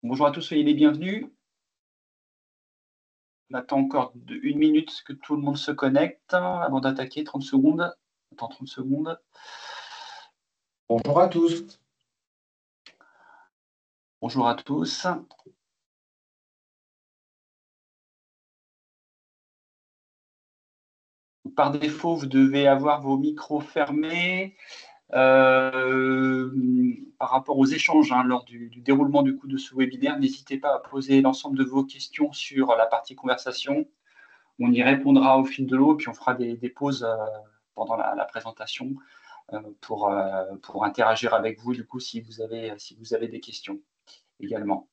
Bonjour à tous, soyez les bienvenus. On attend encore une minute que tout le monde se connecte avant d'attaquer. 30 secondes. Attends 30 secondes. Bonjour à tous. Bonjour à tous. Par défaut, vous devez avoir vos micros fermés. Par rapport aux échanges lors du déroulement du coup de ce webinaire, n'hésitez pas à poser l'ensemble de vos questions sur la partie conversation. On y répondra au fil de l'eau, puis on fera des pauses pendant la présentation pour interagir avec vous, du coup, si vous avez des questions également.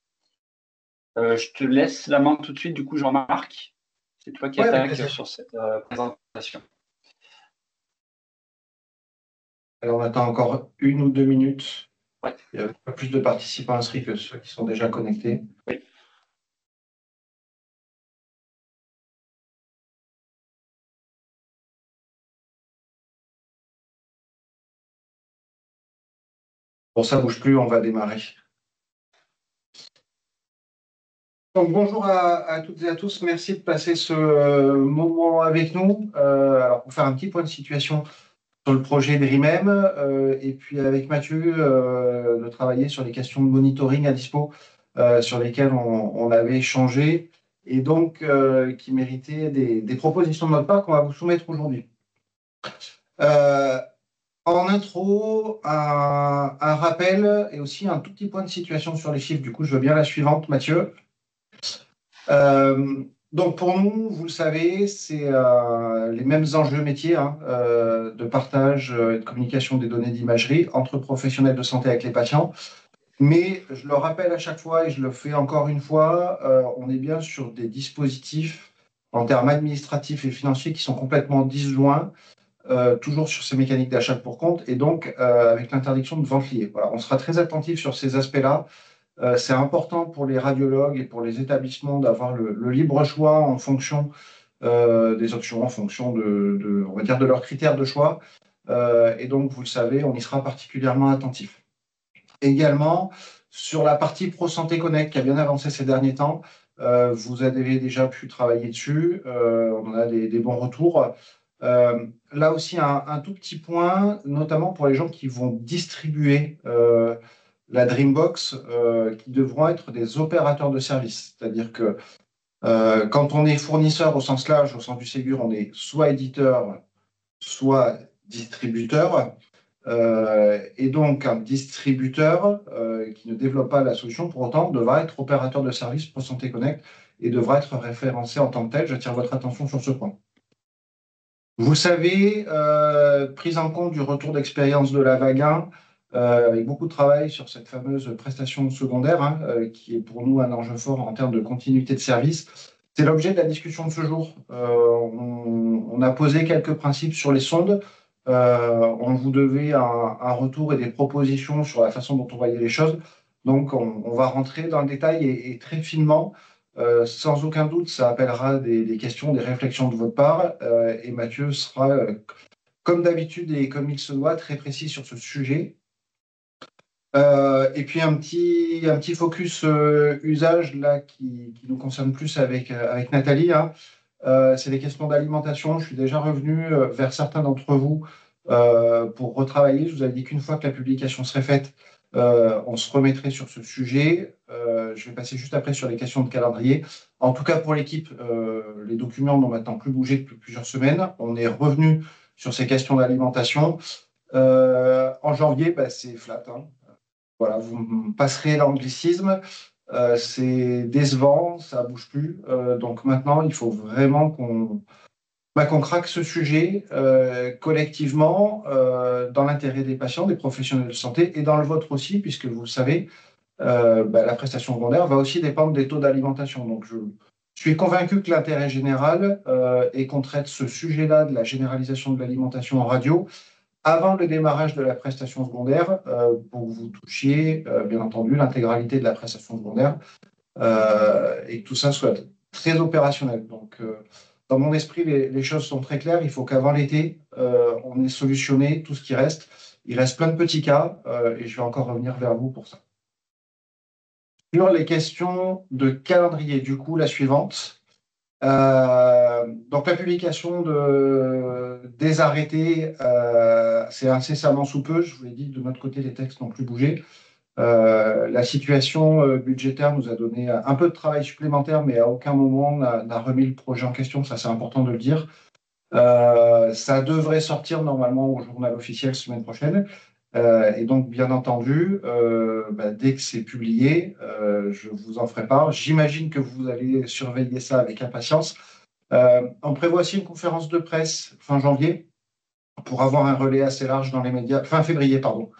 Je te laisse la main tout de suite, du coup, Jean-Marc. C'est toi qui attaques sur cette présentation. Alors, on attend encore 1 ou 2 minutes. Ouais. Il y a pas plus de participants inscrits que ceux qui sont déjà connectés. Oui. Bon, ça ne bouge plus, on va démarrer. Donc, bonjour à toutes et à tous. Merci de passer ce moment avec nous. Alors, pour faire un petit point de situation sur le projet Dreamem, et puis avec Mathieu, de travailler sur les questions de monitoring à dispo, sur lesquelles on avait échangé, et donc qui méritaient des propositions de notre part qu'on va vous soumettre aujourd'hui. En intro, un rappel et aussi un tout petit point de situation sur les chiffres. Du coup, je veux bien la suivante, Mathieu. Donc pour nous, vous le savez, c'est les mêmes enjeux métiers de partage et de communication des données d'imagerie entre professionnels de santé avec les patients. Mais je le rappelle à chaque fois et je le fais encore une fois, on est bien sur des dispositifs en termes administratifs et financiers qui sont complètement disjoints. Toujours sur ces mécaniques d'achat pour compte et donc avec l'interdiction de vente liée. Voilà, on sera très attentif sur ces aspects-là. C'est important pour les radiologues et pour les établissements d'avoir le libre choix en fonction des options, en fonction on va dire de leurs critères de choix. Et donc, vous le savez, on y sera particulièrement attentif. Également, sur la partie Pro Santé Connect qui a bien avancé ces derniers temps, vous avez déjà pu travailler dessus. On en a des bons retours. Là aussi, un tout petit point, notamment pour les gens qui vont distribuer la Dreambox, qui devront être des opérateurs de service. C'est-à-dire que quand on est fournisseur au sens large, au sens du Ségur, on est soit éditeur, soit distributeur. Et donc, un distributeur qui ne développe pas la solution, pour autant, devra être opérateur de service pour Santé Connect et devra être référencé en tant que tel. J'attire votre attention sur ce point. Vous savez, prise en compte du retour d'expérience de la vague 1, avec beaucoup de travail sur cette fameuse prestation secondaire, qui est pour nous un enjeu fort en termes de continuité de service. C'est l'objet de la discussion de ce jour. On a posé quelques principes sur les sondes. On vous devait un retour et des propositions sur la façon dont on voyait les choses. Donc, on va rentrer dans le détail et très finement. Sans aucun doute, ça appellera des questions, des réflexions de votre part. Et Mathieu sera, comme d'habitude et comme il se doit, très précis sur ce sujet. Et puis, un petit focus usage là, qui nous concerne plus avec Nathalie. C'est les questions d'alimentation. Je suis déjà revenu vers certains d'entre vous pour retravailler. Je vous avais dit qu'une fois que la publication serait faite, on se remettrait sur ce sujet. Je vais passer juste après sur les questions de calendrier. En tout cas, pour l'équipe, les documents n'ont maintenant plus bougé depuis plusieurs semaines. On est revenu sur ces questions d'alimentation. En janvier, c'est flat. Voilà, vous me passerez l'anglicisme. C'est décevant, ça ne bouge plus. Donc maintenant, il faut vraiment qu'on craque ce sujet collectivement dans l'intérêt des patients, des professionnels de santé et dans le vôtre aussi, puisque vous le savez, la prestation secondaire va aussi dépendre des taux d'alimentation. Donc je suis convaincu que l'intérêt général est qu'on traite ce sujet-là de la généralisation de l'alimentation en radio avant le démarrage de la prestation secondaire, pour que vous touchiez, bien entendu, l'intégralité de la prestation secondaire et que tout ça soit très opérationnel. Donc, dans mon esprit, les choses sont très claires. Il faut qu'avant l'été, on ait solutionné tout ce qui reste. Il reste plein de petits cas et je vais encore revenir vers vous pour ça. Sur les questions de calendrier, du coup, la suivante. Donc la publication des arrêtés, c'est incessamment sous peu. Je vous l'ai dit, de notre côté, les textes n'ont plus bougé. La situation budgétaire nous a donné un peu de travail supplémentaire, mais à aucun moment on n'a remis le projet en question. Ça, c'est important de le dire. Ça devrait sortir normalement au journal officiel semaine prochaine. Et donc, bien entendu, dès que c'est publié, je vous en ferai part. J'imagine que vous allez surveiller ça avec impatience. On prévoit aussi une conférence de presse fin janvier pour avoir un relais assez large dans les médias, fin février, pardon,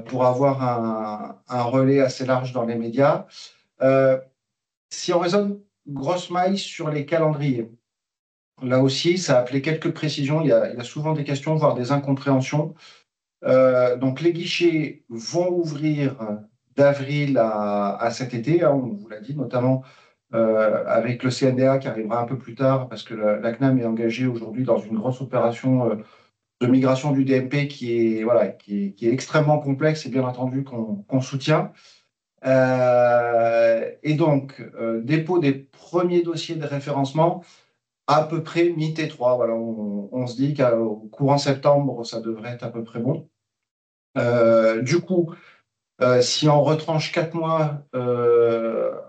pour avoir un relais assez large dans les médias. Si on raisonne grosse maille sur les calendriers, là aussi, ça a appelé quelques précisions. Il y a souvent des questions, voire des incompréhensions. Donc, les guichets vont ouvrir d'avril à cet été, hein, on vous l'a dit, notamment avec le CNDA qui arrivera un peu plus tard, parce que la CNAM est engagée aujourd'hui dans une grosse opération de migration du DMP qui est extrêmement complexe et bien entendu qu'on soutient. Et donc, dépôt des premiers dossiers de référencement à peu près mi-T3. Voilà, on se dit qu'au courant septembre, ça devrait être à peu près bon. Du coup, si on retranche 4 mois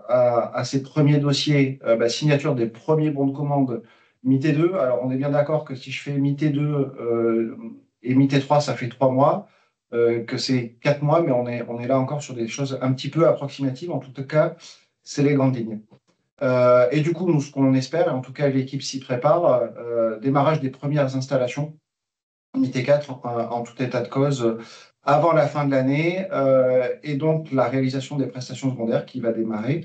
à ces premiers dossiers, signature des premiers bons de commande mi-T2. Alors, on est bien d'accord que si je fais mi-T2 et mi-T3, ça fait 3 mois, que c'est 4 mois, mais on est là encore sur des choses un petit peu approximatives. En tout cas, c'est les grandes lignes. Et du coup, nous, ce qu'on espère, et en tout cas l'équipe s'y prépare, démarrage des premières installations mi-T4 en tout état de cause avant la fin de l'année, et donc la réalisation des prestations secondaires qui va démarrer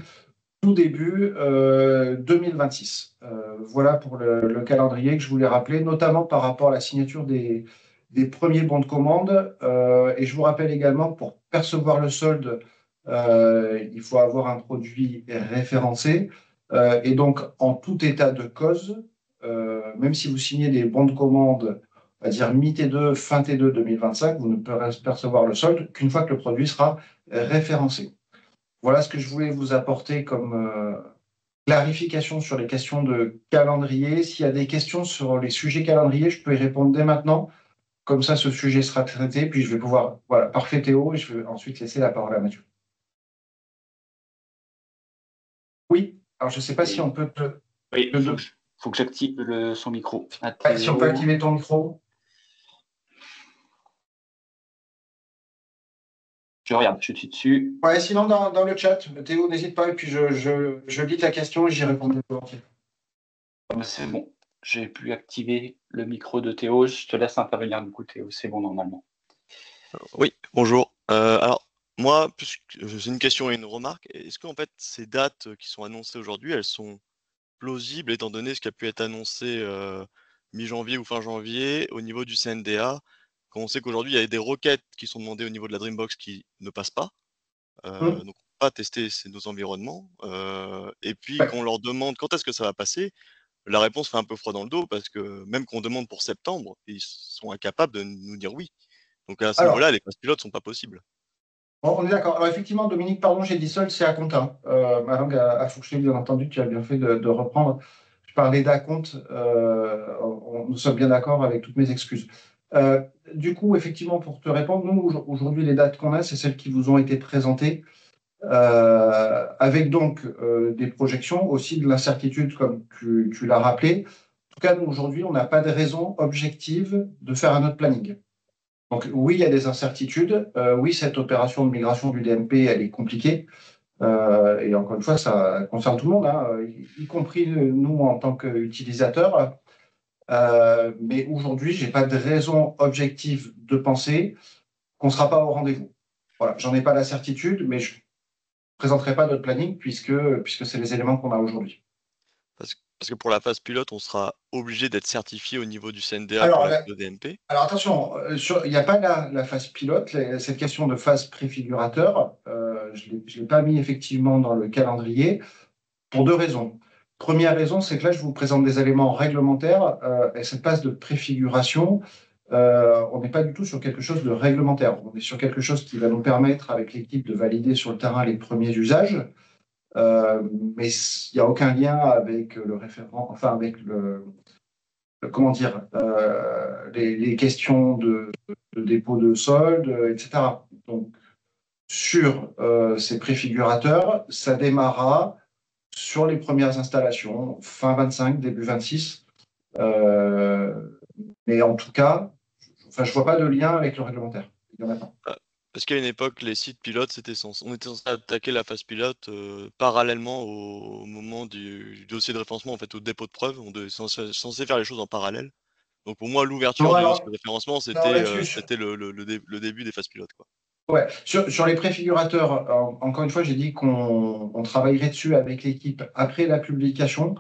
tout début 2026. Voilà pour le calendrier que je voulais rappeler, notamment par rapport à la signature des premiers bons de commande. Et je vous rappelle également que pour percevoir le solde, il faut avoir un produit référencé. Et donc, en tout état de cause, même si vous signez des bons de commande, on va dire mi-T2, fin T2 2025, vous ne pourrez percevoir le solde qu'une fois que le produit sera référencé. Voilà ce que je voulais vous apporter comme clarification sur les questions de calendrier. S'il y a des questions sur les sujets calendrier, je peux y répondre dès maintenant. Comme ça, ce sujet sera traité, puis je vais pouvoir. Voilà, parfait Théo, et je vais ensuite laisser la parole à Mathieu. Oui, alors je ne sais pas si on peut te. Oui, faut que j'active son micro. Ouais, si on peut activer ton micro. Je regarde, je suis dessus. Ouais, sinon, dans le chat, Théo, n'hésite pas, et puis je lis ta question et j'y répondrai volontiers. C'est bon, j'ai pu activer le micro de Théo. Je te laisse intervenir du coup, Théo. C'est bon normalement. Oui, bonjour. Alors, moi, j'ai une question et une remarque. Est-ce qu'en fait, ces dates qui sont annoncées aujourd'hui, elles sont plausibles étant donné ce qui a pu être annoncé mi-janvier ou fin janvier au niveau du CNDA, quand on sait qu'aujourd'hui, il y a des requêtes qui sont demandées au niveau de la Dreambox qui ne passent pas. Donc, on ne peut pas tester nos environnements. Et puis, Ouais. quand on leur demande quand est-ce que ça va passer, la réponse fait un peu froid dans le dos parce que même qu'on demande pour septembre, ils sont incapables de nous dire oui. Donc à ce Alors, niveau-là, les phases pilotes ne sont pas possibles. bon, on est d'accord. Alors, effectivement, Dominique, pardon, j'ai dit seul, c'est Aconta. Ma langue a fourché, bien entendu, tu as bien fait de reprendre. Je parlais d'Acompte. Nous sommes bien d'accord avec toutes mes excuses. Du coup, effectivement, pour te répondre, nous, aujourd'hui, les dates qu'on a, c'est celles qui vous ont été présentées, avec donc des projections, aussi de l'incertitude, comme tu l'as rappelé. En tout cas, nous, aujourd'hui, on n'a pas de raison objective de faire un autre planning. Donc oui, il y a des incertitudes. Oui, cette opération de migration du DMP, elle est compliquée. Et encore une fois, ça concerne tout le monde, hein, y compris nous en tant qu'utilisateurs. Mais aujourd'hui, je n'ai pas de raison objective de penser qu'on ne sera pas au rendez-vous. Voilà, j'en ai pas la certitude, mais je ne présenterai pas notre planning puisque c'est les éléments qu'on a aujourd'hui. Parce que pour la phase pilote, on sera obligé d'être certifié au niveau du CNDA Alors, pour la DMP. Alors attention, il n'y a pas la phase pilote, cette question de phase préfigurateur, je ne l'ai pas mis effectivement dans le calendrier pour deux raisons. Première raison, c'est que là, je vous présente des éléments réglementaires et cette phase de préfiguration, on n'est pas du tout sur quelque chose de réglementaire. On est sur quelque chose qui va nous permettre, avec l'équipe, de valider sur le terrain les premiers usages. Mais il n'y a aucun lien avec le référent, enfin avec comment dire, les questions de dépôt de solde, etc. Donc, sur ces préfigurateurs, ça démarrera sur les premières installations, fin 25, début 26. Mais en tout cas, je ne vois pas de lien avec le réglementaire. Il y en a pas. Parce qu'à une époque, les sites pilotes, on était censé attaquer la phase pilote parallèlement au moment du dossier de référencement, en fait, au dépôt de preuve. On était censé faire les choses en parallèle. Donc pour moi, l'ouverture Non, du dossier alors, de référencement, non, c'était là-dessus, le début des phases pilotes, quoi. ouais. Sur les préfigurateurs, encore une fois, j'ai dit qu'on travaillerait dessus avec l'équipe après la publication.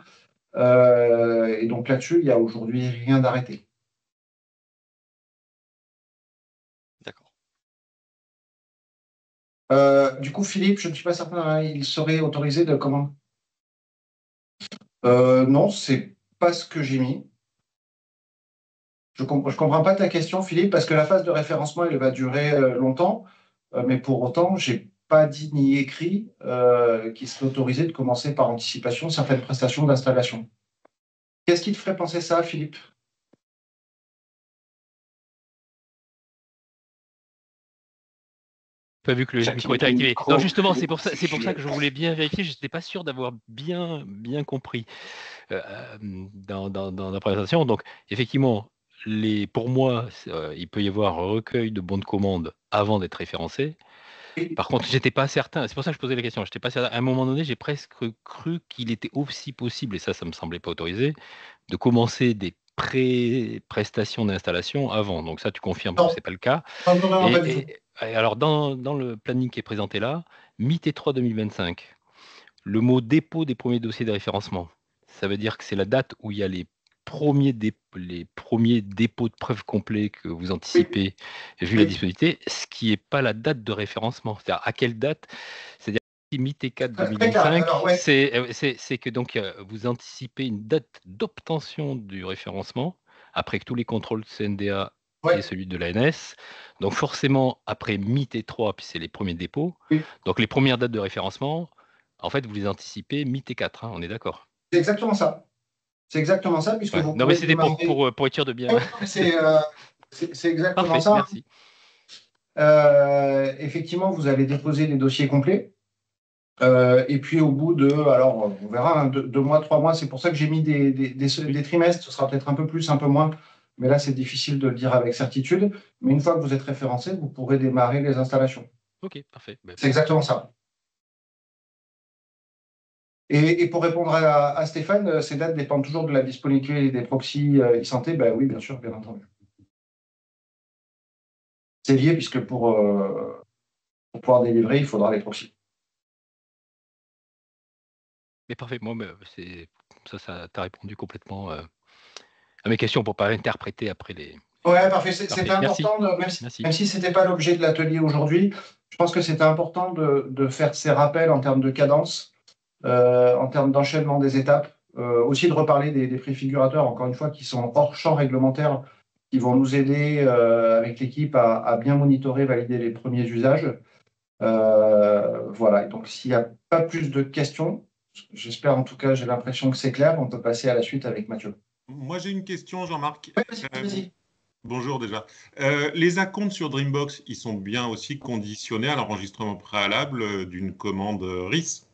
Et donc là-dessus, il n'y a aujourd'hui rien d'arrêté. D'accord. Du coup, Philippe, je ne suis pas certain, hein, il serait autorisé de comment? Non, c'est pas ce que j'ai mis. Je comprends pas ta question, Philippe, parce que la phase de référencement, elle va durer longtemps, mais pour autant, j'ai pas dit ni écrit qu'il serait autorisé de commencer par anticipation certaines prestations d'installation. Qu'est-ce qui te ferait penser ça, Philippe? Pas vu que le micro était J'active le activé. micro. Non, justement, c'est pour ça que je voulais bien vérifier. Je n'étais pas sûr d'avoir bien compris dans la présentation. Donc, effectivement, pour moi, il peut y avoir un recueil de bons de commande avant d'être référencé. Par contre, j'étais pas certain. C'est pour ça que je posais la question. J'étais pas certain. À un moment donné, j'ai presque cru qu'il était aussi possible, et ça me semblait pas autorisé, de commencer des prestations d'installation avant. Donc ça, tu confirmes que Non, c'est pas le cas. non, vraiment pas du tout. Et alors, dans le planning qui est présenté là, mi-T3 2025, le mot dépôt des premiers dossiers de référencement, ça veut dire que c'est la date où il y a les premiers dépôts de preuves complets que vous Oui, anticipez, vu la oui. disponibilité, ce qui n'est pas la date de référencement. C'est-à-dire à quelle date? C'est-à-dire mi-T4 Très clair. 2025, Alors, ouais. c'est que donc vous anticipez une date d'obtention du référencement après que tous les contrôles CNDA et Ouais, celui de l'ANS. Donc forcément, après mi-T3, puis c'est les premiers dépôts. oui. Donc les premières dates de référencement, en fait, vous les anticipez mi-T4, hein, on est d'accord. C'est exactement ça. C'est exactement ça, puisque Ouais. vous Non, mais pourrez c'était démarrer. pour être sûr de bien. Ouais, non, mais c'est exactement Parfait, ça. merci. Effectivement, vous allez déposer les dossiers complets. Et puis au bout de, alors on verra, hein, 2 mois, 3 mois, c'est pour ça que j'ai mis des trimestres, ce sera peut-être un peu plus, un peu moins, mais là c'est difficile de le dire avec certitude. Mais une fois que vous êtes référencé, vous pourrez démarrer les installations. Ok, parfait. C'est exactement ça. Et pour répondre à Stéphane, ces dates dépendent toujours de la disponibilité des proxys e-santé. Ben oui, bien sûr, bien entendu. C'est lié puisque pour pouvoir délivrer, il faudra les proxys. Mais parfait, moi, ça t'a répondu complètement à mes questions pour pas interpréter après les. Ouais, parfait. Parfait, C'était merci. important, Merci. même si ce n'était pas l'objet de l'atelier aujourd'hui, je pense que c'était important de faire ces rappels en termes de cadence, en termes d'enchaînement des étapes, aussi de reparler des préfigurateurs, encore une fois, qui sont hors champ réglementaire, qui vont nous aider avec l'équipe à bien monitorer, valider les premiers usages. Voilà. Et donc, s'il n'y a pas plus de questions, j'espère en tout cas, j'ai l'impression que c'est clair, on peut passer à la suite avec Mathieu. Moi, j'ai une question, Jean-Marc. Oui, vas-y, vas-y. Bonjour déjà. Les acomptes sur Dreambox, ils sont bien aussi conditionnés à l'enregistrement préalable d'une commande RIS.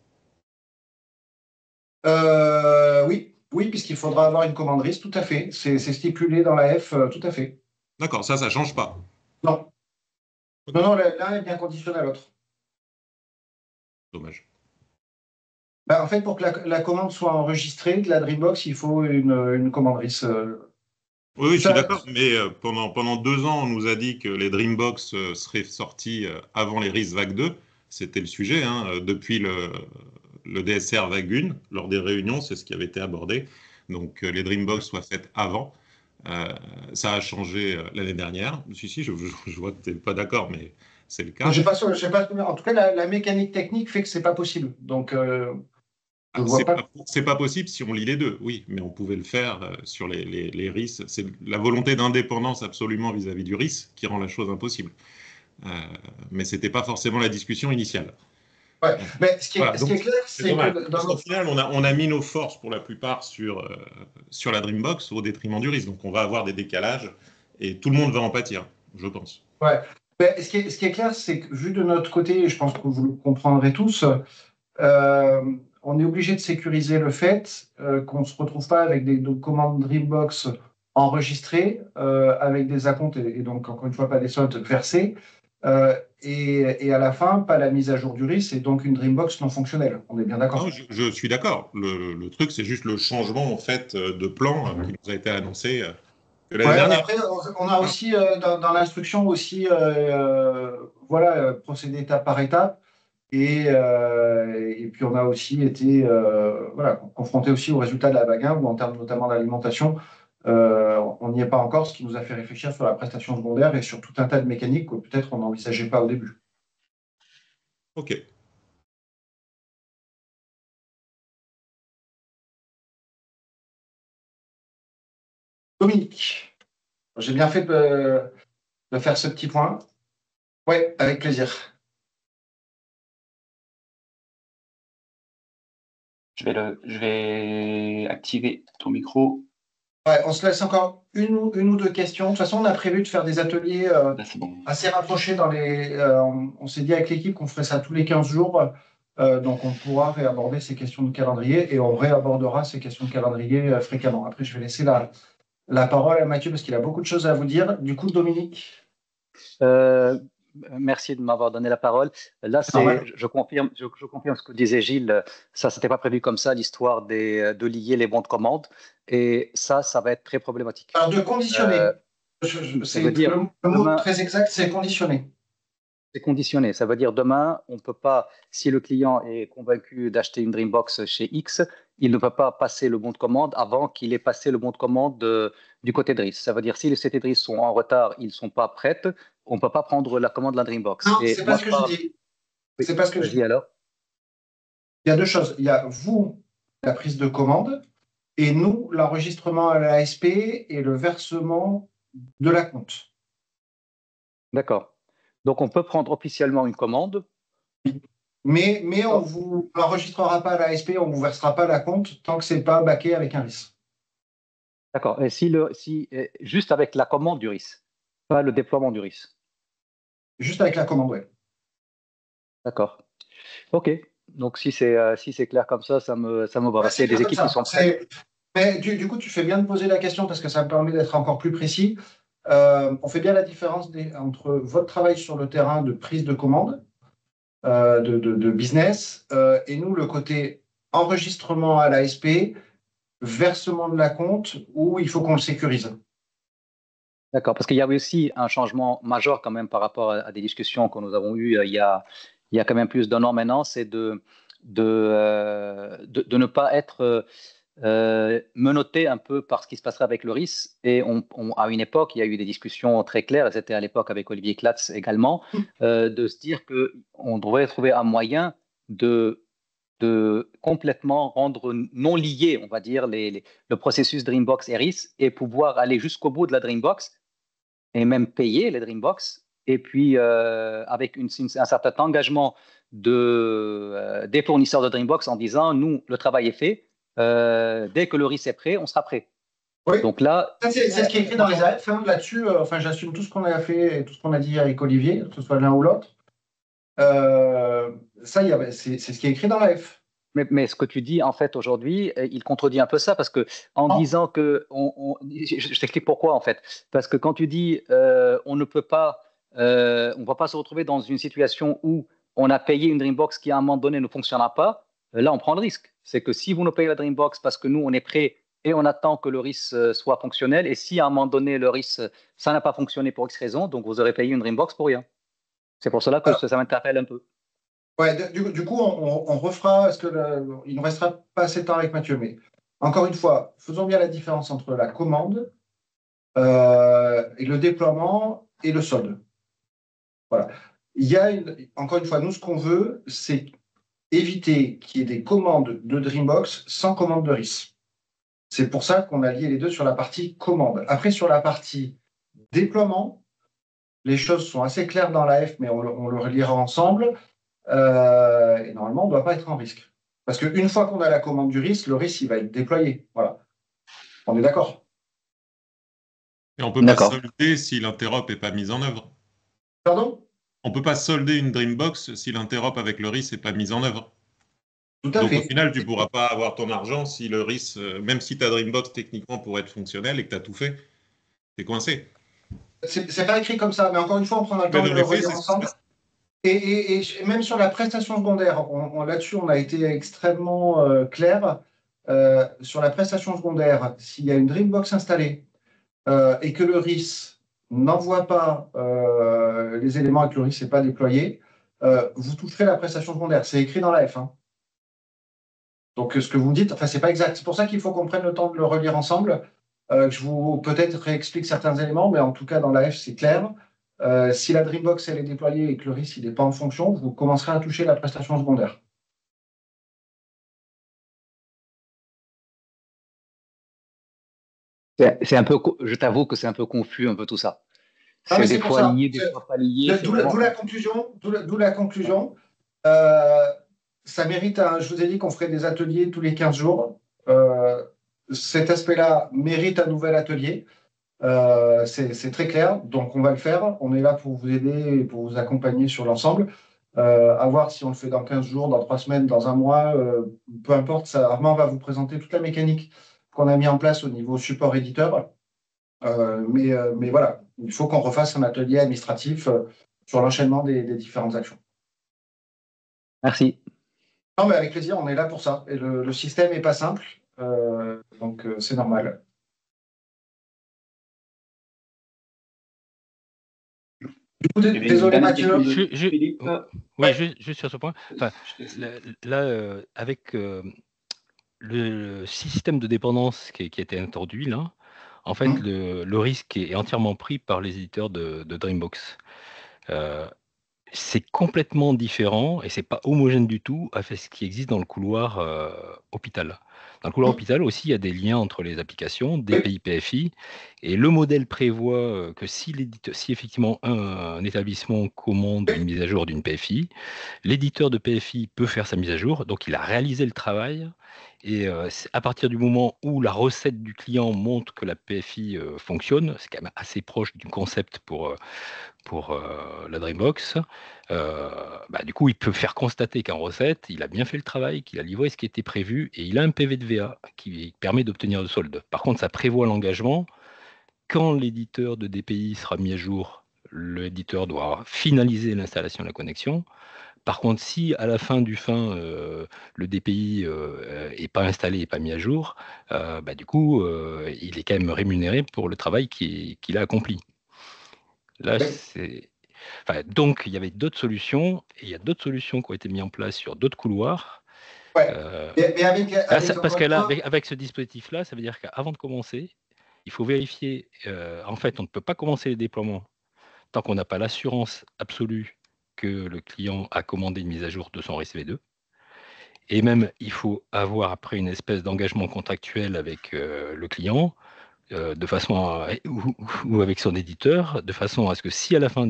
Oui, oui, puisqu'il faudra avoir une commande RIS, tout à fait. C'est stipulé dans la F, tout à fait. D'accord, ça change pas. Non, non, non, l'un est bien conditionné à l'autre. Dommage. En fait, pour que la commande soit enregistrée de la Dreambox, il faut une commande RIS. Oui, je suis Ça, d'accord, mais pendant 2 ans, on nous a dit que les Dreambox seraient sortis avant les RIS Vague 2. C'était le sujet, hein, depuis le DSR Vague 1, lors des réunions, c'est ce qui avait été abordé. Donc, les Dreambox soient faites avant. Ça a changé l'année dernière. Si, je vois que tu n'es pas d'accord, mais c'est le cas. j'ai pas, en tout cas, la mécanique technique fait que c'est pas possible. Donc, Je vois pas. C'est pas possible si on lit les deux, oui, mais on pouvait le faire sur les RIS. C'est la volonté d'indépendance absolument vis-à-vis du RIS qui rend la chose impossible. Mais ce n'était pas forcément la discussion initiale. Ouais. Mais ce qui est, Voilà, ce qui est clair, c'est dommage. que Parce qu'au final, on a mis nos forces pour la plupart sur la Dreambox au détriment du RIS. Donc on va avoir des décalages et tout le monde va en pâtir, je pense. ouais. Mais ce qui est clair, c'est que vu de notre côté, et je pense que vous le comprendrez tous, on est obligé de sécuriser le fait qu'on ne se retrouve pas avec des commandes Dreambox enregistrées, avec des acomptes et donc, encore une fois, pas des soldes versés. Et à la fin, pas la mise à jour du RIS et donc une Dreambox non fonctionnelle. On est bien d'accord. Non, je suis d'accord. Le truc, c'est juste le changement en fait de plan qui nous a été annoncé l'année dernière. Après, on a aussi dans l'instruction aussi, voilà, procéder étape par étape. Et puis on a aussi été voilà, confronté aussi aux résultats de la bagarre, où en termes notamment d'alimentation, on n'y est pas encore, ce qui nous a fait réfléchir sur la prestation secondaire et sur tout un tas de mécaniques que peut-être on n'envisageait pas au début. Ok. Dominique, j'ai bien fait de faire ce petit point. Oui, avec plaisir. Je vais activer ton micro. Ouais, on se laisse encore une ou deux questions. De toute façon, on a prévu de faire des ateliers Là, c'est bon. assez rapprochés dans les. On s'est dit avec l'équipe qu'on ferait ça tous les 15 jours. Donc, on pourra réaborder ces questions de calendrier et on réabordera ces questions de calendrier fréquemment. Après, je vais laisser la parole à Mathieu parce qu'il a beaucoup de choses à vous dire. Du coup, Dominique. Merci de m'avoir donné la parole. Là, je confirme ce que disait Gilles. Ça, c'était pas prévu comme ça, l'histoire de lier les bons de commande. Et ça va être très problématique. Alors, de conditionner. Le mot très exact, c'est conditionner. C'est conditionné. Ça veut dire demain, on ne peut pas, si le client est convaincu d'acheter une Dreambox chez X, il ne peut pas passer le bon de commande avant qu'il ait passé le bon de commande du côté de RIS. Ça veut dire si les CT de RIS sont en retard, ils ne sont pas prêts, on ne peut pas prendre la commande de la Dreambox. Non, c'est pas ce que je dis. Oui, c'est pas ce que je dis. Alors. Il y a deux choses. Il y a vous, la prise de commande, et nous, l'enregistrement à l'ASP et le versement de la compte. D'accord. Donc, on peut prendre officiellement une commande. Mais on ne vous l'enregistrera pas à l'ASP, on ne vous versera pas la compte tant que ce n'est pas baqué avec un RIS. D'accord. Et juste avec la commande du RIS, pas le déploiement du RIS. Juste avec la commande, oui. D'accord. OK. Donc, si c'est clair comme ça me va. C'est des équipes qui sont prêtes. Mais du coup, tu fais bien de poser la question parce que ça me permet d'être encore plus précis. On fait bien la différence entre votre travail sur le terrain de prise de commande, de business, et nous, le côté enregistrement à l'ASP, versement de la compte, où il faut qu'on le sécurise. D'accord, parce qu'il y avait aussi un changement majeur quand même par rapport à des discussions que nous avons eues il y a quand même plus d'un an maintenant, c'est de ne pas être menotté un peu par ce qui se passerait avec le RIS. Et à une époque, il y a eu des discussions très claires, et c'était à l'époque avec Olivier Klatz également, de se dire qu'on devrait trouver un moyen de complètement rendre non lié, on va dire, le processus Dreambox et RIS et pouvoir aller jusqu'au bout de la Dreambox et même payer les Dreambox. Et puis, avec un certain engagement des fournisseurs de Dreambox en disant, nous, le travail est fait, dès que le RIS est prêt, on sera prêt. Oui. Donc là, c'est ce qui est écrit dans les AF. Là-dessus, j'assume tout ce qu'on a fait et tout ce qu'on a dit avec Olivier, que ce soit l'un ou l'autre. C'est ce qui est écrit dans l'AF. Mais ce que tu dis, en fait, aujourd'hui, il contredit un peu ça, parce que disant que... je t'explique pourquoi, en fait. Parce que quand tu dis on ne peut pas, on ne va pas se retrouver dans une situation où on a payé une Dreambox qui, à un moment donné, ne fonctionnera pas, là, on prend le risque. C'est que si vous nous payez la Dreambox parce que nous, on est prêt et on attend que le RIS soit fonctionnel, et si, à un moment donné, le RIS, ça n'a pas fonctionné pour X raison, donc vous aurez payé une Dreambox pour rien. C'est pour cela que ça m'interpelle un peu. Ouais, du coup, on refera, parce qu'il ne nous restera pas assez de temps avec Mathieu, mais encore une fois, faisons bien la différence entre la commande et le déploiement et le solde. Voilà. Encore une fois, nous, ce qu'on veut, c'est éviter qu'il y ait des commandes de Dreambox sans commande de RIS. C'est pour ça qu'on a lié les deux sur la partie commande. Après, sur la partie déploiement, les choses sont assez claires dans la F, mais on le relira ensemble. Et normalement, on ne doit pas être en risque. Parce qu'une fois qu'on a la commande du RIS, le RIS, il va être déployé. Voilà. On est d'accord? Et on ne peut pas solder si l'interop n'est pas mis en œuvre. Pardon? On ne peut pas solder une Dreambox si l'interop avec le RIS n'est pas mis en œuvre. Tout à Donc fait. au final, tu ne pourras pas avoir ton argent si le RIS, même si ta Dreambox techniquement pourrait être fonctionnelle et que tu as tout fait, tu es coincé. C'est pas écrit comme ça, mais encore une fois, on prendra le temps de le relire ensemble. Et même sur la prestation secondaire, là-dessus, on a été extrêmement clair. Sur la prestation secondaire, s'il y a une Dreambox installée et que le RIS n'envoie pas les éléments et que le RIS n'est pas déployé, vous toucherez la prestation secondaire. C'est écrit dans la F. Hein. Donc, ce que vous me dites, enfin, c'est pas exact. C'est pour ça qu'il faut qu'on prenne le temps de le relire ensemble. Que je vous peut-être réexplique certains éléments, mais en tout cas, dans la F, c'est clair. Si la Dreambox elle est déployée et que le RIS n'est pas en fonction, vous commencerez à toucher la prestation secondaire. Je t'avoue que c'est un peu confus, un peu tout ça. C'est des fois lié, des fois pas lié. D'où la conclusion. Ça mérite, je vous ai dit qu'on ferait des ateliers tous les 15 jours. Cet aspect-là mérite un nouvel atelier. C'est très clair, donc on va le faire. On est là pour vous aider et pour vous accompagner sur l'ensemble. À voir si on le fait dans 15 jours, dans 3 semaines, dans un mois, peu importe. Armand va vous présenter toute la mécanique qu'on a mis en place au niveau support éditeur. Mais voilà, il faut qu'on refasse un atelier administratif sur l'enchaînement des différentes actions. Merci. Non, mais avec plaisir, on est là pour ça. Et le système n'est pas simple, donc c'est normal. Du coup, désolé Mathieu. Oui, juste sur ce point. Enfin, là, avec le système de dépendance qui a été introduit, là, en fait, le risque est entièrement pris par les éditeurs de Dreambox. C'est complètement différent et c'est pas homogène du tout avec ce qui existe dans le couloir hôpital. Dans le couloir hôpital aussi, il y a des liens entre les applications, DPI, PFI, et le modèle prévoit que si effectivement un établissement commande une mise à jour d'une PFI, l'éditeur de PFI peut faire sa mise à jour, donc il a réalisé le travail. Et à partir du moment où la recette du client montre que la PFI fonctionne, c'est quand même assez proche du concept pour la Dreambox, du coup, il peut faire constater qu'en recette, il a bien fait le travail, qu'il a livré ce qui était prévu, et il a un PV de VA qui permet d'obtenir le solde. Par contre, ça prévoit l'engagement. Quand l'éditeur de DPI sera mis à jour, l'éditeur doit finaliser l'installation de la connexion. Par contre, si à la fin le DPI n'est pas installé et pas mis à jour, du coup, il est quand même rémunéré pour le travail qu'il a accompli. Là, donc, il y avait d'autres solutions, et il y a d'autres solutions qui ont été mises en place sur d'autres couloirs. Ouais. Parce qu'avec ce dispositif-là, ça veut dire qu'avant de commencer, il faut vérifier. En fait, on ne peut pas commencer les déploiements tant qu'on n'a pas l'assurance absolue que le client a commandé une mise à jour de son RSV2. Et même, il faut avoir après une espèce d'engagement contractuel avec le client, de façon ou avec son éditeur, de façon à ce que si à la fin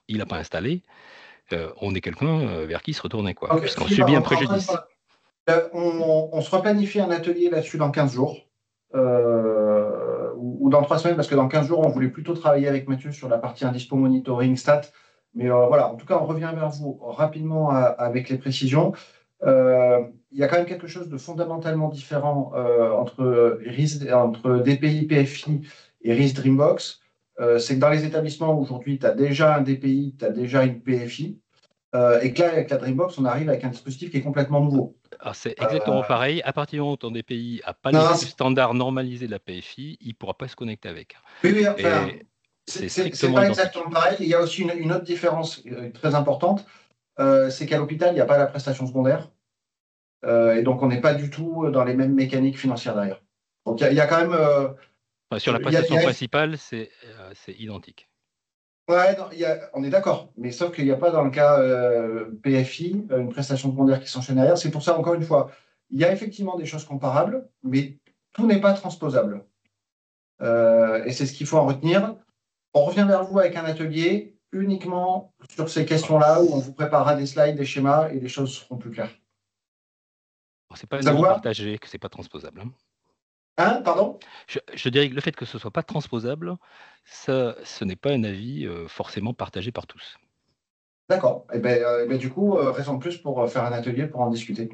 il n'a pas installé, on est quelqu'un vers qui se retourner, quoi, okay, puisqu'on subit un préjudice. On se replanifie un atelier là-dessus dans 15 jours, ou dans 3 semaines, parce que dans 15 jours, on voulait plutôt travailler avec Mathieu sur la partie indispo monitoring stat. Mais voilà, en tout cas, on revient vers vous rapidement avec les précisions. Il y a quand même quelque chose de fondamentalement différent entre DPI, PFI et RIS Dreambox. C'est que dans les établissements, aujourd'hui, tu as déjà un DPI, tu as déjà une PFI. Et que là, avec la Dreambox, on arrive avec un dispositif qui est complètement nouveau. C'est exactement pareil. À partir du moment où ton DPI n'a pas les standards normalisés de la PFI, il ne pourra pas se connecter avec. Oui, enfin, c'est pas exactement pareil. Il y a aussi une autre différence très importante, c'est qu'à l'hôpital, il n'y a pas la prestation secondaire. Et donc, on n'est pas du tout dans les mêmes mécaniques financières derrière. Donc, il y a quand même... sur la prestation principale, c'est identique. Ouais, non, on est d'accord, mais sauf qu'il n'y a pas dans le cas PFI une prestation secondaire qui s'enchaîne derrière. C'est pour ça, encore une fois, il y a effectivement des choses comparables, mais tout n'est pas transposable. Et c'est ce qu'il faut en retenir. On revient vers vous avec un atelier uniquement sur ces questions-là où on vous préparera des slides, des schémas et les choses seront plus claires. C'est pas un Ça vous avis va? partagé que c'est pas transposable. Hein, pardon? Je dirais que le fait que ce soit pas transposable, ce n'est pas un avis forcément partagé par tous. D'accord. Et ben, du coup, raison de plus pour faire un atelier pour en discuter.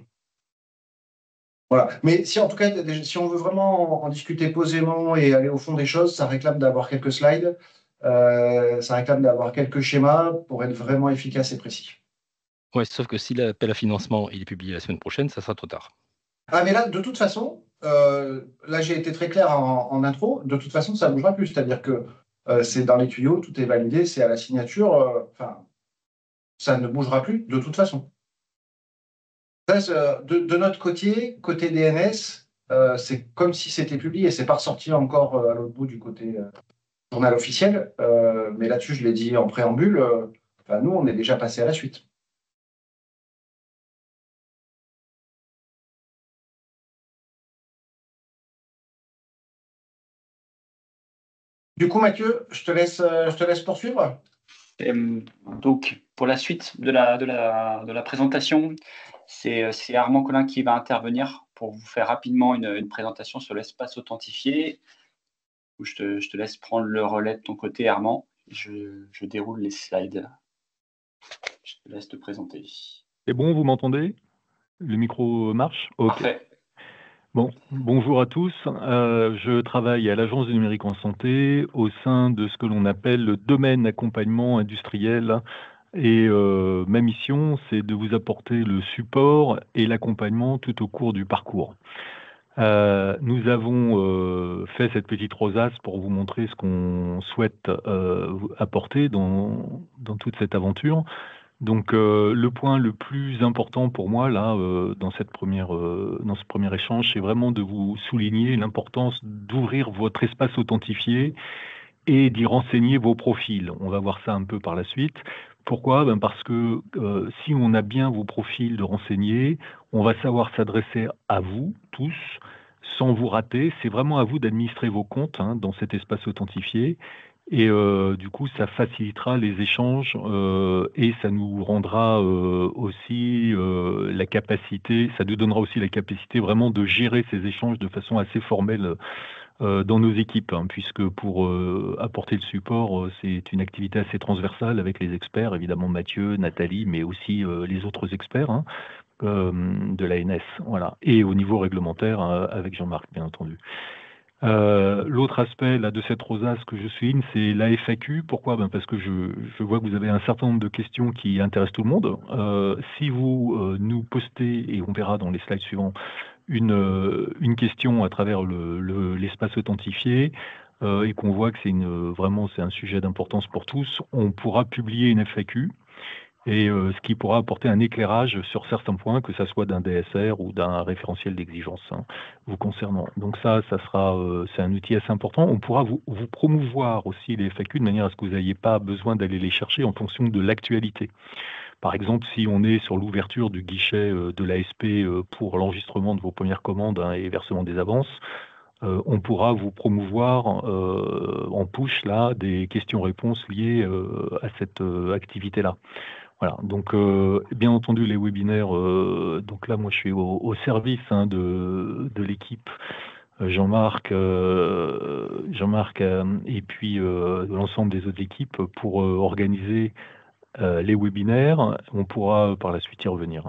Voilà. Mais si en tout cas, si on veut vraiment en discuter posément et aller au fond des choses, ça réclame d'avoir quelques slides, ça réclame d'avoir quelques schémas pour être vraiment efficace et précis. Ouais, sauf que si l'appel à financement il est publié la semaine prochaine, ça sera trop tard. Ah, mais là, de toute façon, là j'ai été très clair en intro, de toute façon, ça ne bougera plus. C'est-à-dire que c'est dans les tuyaux, tout est validé, c'est à la signature, enfin, ça ne bougera plus de toute façon. De notre côté DNS, c'est comme si c'était publié, c'est pas ressorti encore à l'autre bout du côté journal officiel, mais là-dessus, je l'ai dit en préambule, enfin, nous, on est déjà passé à la suite. Du coup, Mathieu, je te laisse poursuivre. Donc, pour la suite de la présentation, c'est Armand Collin qui va intervenir pour vous faire rapidement une présentation sur l'espace authentifié. Je te laisse prendre le relais de ton côté, Armand. Je déroule les slides. Je te laisse te présenter. C'est bon, vous m'entendez? Le micro marche? Ok. Parfait. Bon, bonjour à tous. Je travaille à l'Agence du numérique en santé au sein de ce que l'on appelle le domaine accompagnement industriel. Et ma mission, c'est de vous apporter le support et l'accompagnement tout au cours du parcours. Nous avons fait cette petite rosace pour vous montrer ce qu'on souhaite apporter dans toute cette aventure. Donc le point le plus important pour moi là dans ce premier échange, c'est vraiment de vous souligner l'importance d'ouvrir votre espace authentifié et d'y renseigner vos profils. On va voir ça un peu par la suite. Pourquoi? Parce que si on a bien vos profils de renseignés, on va savoir s'adresser à vous tous sans vous rater. C'est vraiment à vous d'administrer vos comptes dans cet espace authentifié. Et du coup, ça facilitera les échanges et ça nous rendra aussi la capacité, ça nous donnera aussi la capacité vraiment de gérer ces échanges de façon assez formelle dans nos équipes, puisque pour apporter le support, c'est une activité assez transversale avec les experts, évidemment Mathieu, Nathalie, mais aussi les autres experts de l'ANS, voilà, et au niveau réglementaire avec Jean-Marc, bien entendu. L'autre aspect là, de cette rosace que je souligne, c'est la FAQ. Pourquoi? Parce que je vois que vous avez un certain nombre de questions qui intéressent tout le monde. Si vous nous postez, et on verra dans les slides suivants, une question à travers l'espace authentifié, et qu'on voit que vraiment c'est un sujet d'importance pour tous, on pourra publier une FAQ. Et ce qui pourra apporter un éclairage sur certains points, que ça soit d'un DSR ou d'un référentiel d'exigence vous concernant. Donc ça sera, c'est un outil assez important. On pourra vous promouvoir aussi les FAQ de manière à ce que vous n'ayez pas besoin d'aller les chercher en fonction de l'actualité. Par exemple, si on est sur l'ouverture du guichet de l'ASP pour l'enregistrement de vos premières commandes et versement des avances, on pourra vous promouvoir en push là des questions-réponses liées à cette activité-là. Voilà, donc bien entendu les webinaires, donc là moi je suis au service de l'équipe Jean-Marc et puis l'ensemble des autres équipes pour organiser les webinaires. On pourra par la suite y revenir.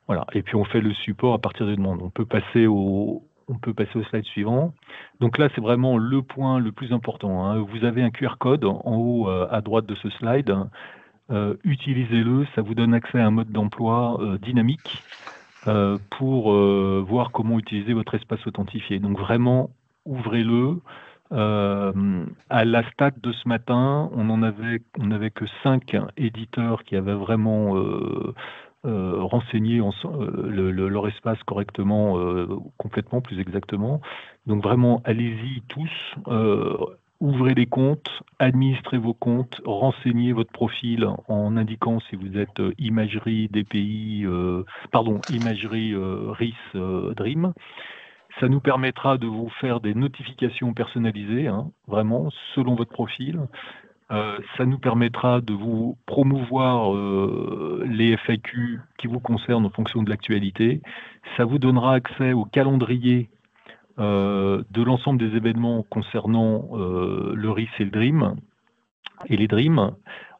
Voilà, et puis on fait le support à partir des demandes. On peut passer au slide suivant. Donc là, c'est vraiment le point le plus important. Vous avez un QR code en haut à droite de ce slide. Utilisez-le, ça vous donne accès à un mode d'emploi dynamique pour voir comment utiliser votre espace authentifié. Donc vraiment, ouvrez-le. À la stat de ce matin, on n'avait que 5 éditeurs qui avaient vraiment renseigné leur espace correctement, complètement, plus exactement. Donc vraiment, allez-y tous. ouvrez les comptes, administrez vos comptes, renseignez votre profil en indiquant si vous êtes imagerie DPI, imagerie RIS Dream. Ça nous permettra de vous faire des notifications personnalisées, hein, vraiment, selon votre profil. Ça nous permettra de vous promouvoir les FAQ qui vous concernent en fonction de l'actualité. Ça vous donnera accès au calendrier de l'ensemble des événements concernant le RIS et le Dream. Et les Dreams,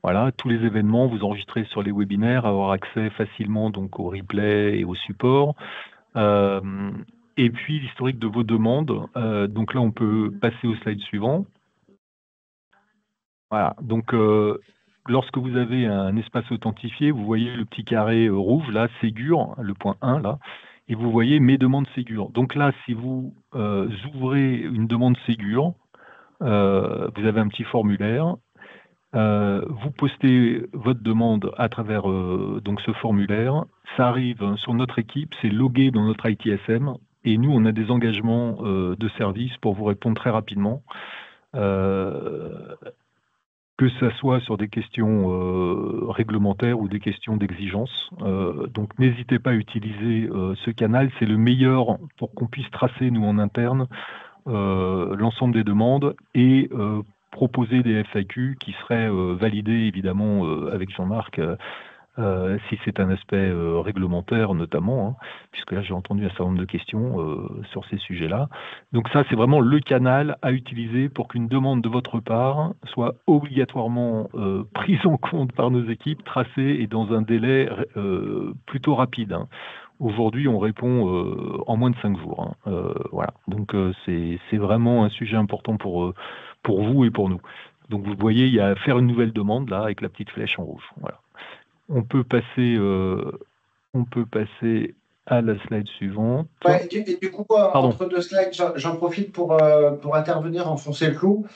voilà, tous les événements, vous enregistrez sur les webinaires, avoir accès facilement donc au replay et au support. Et puis l'historique de vos demandes. Donc là, on peut passer au slide suivant. Voilà, donc lorsque vous avez un espace authentifié, vous voyez le petit carré rouge, là, Ségur, le point 1, là, et vous voyez mes demandes Ségur. Donc là, si vous ouvrez une demande Ségur, vous avez un petit formulaire, vous postez votre demande à travers donc ce formulaire, ça arrive sur notre équipe, c'est logué dans notre ITSM, et nous, on a des engagements de service pour vous répondre très rapidement. Que ce soit sur des questions réglementaires ou des questions d'exigence. Donc n'hésitez pas à utiliser ce canal, c'est le meilleur pour qu'on puisse tracer, nous en interne, l'ensemble des demandes et proposer des FAQ qui seraient validés évidemment avec Jean-Marc, si c'est un aspect réglementaire notamment, hein, puisque là j'ai entendu un certain nombre de questions sur ces sujets-là. Donc ça, c'est vraiment le canal à utiliser pour qu'une demande de votre part soit obligatoirement prise en compte par nos équipes, tracée et dans un délai plutôt rapide, hein. Aujourd'hui, on répond en moins de 5 jours. Hein. Voilà. Donc c'est vraiment un sujet important pour vous et pour nous. Donc vous voyez, il y a à faire une nouvelle demande là avec la petite flèche en rouge. Voilà. On peut passer à la slide suivante. Ouais, et du coup, entre deux slides, j'en profite pour intervenir, enfoncer le clou.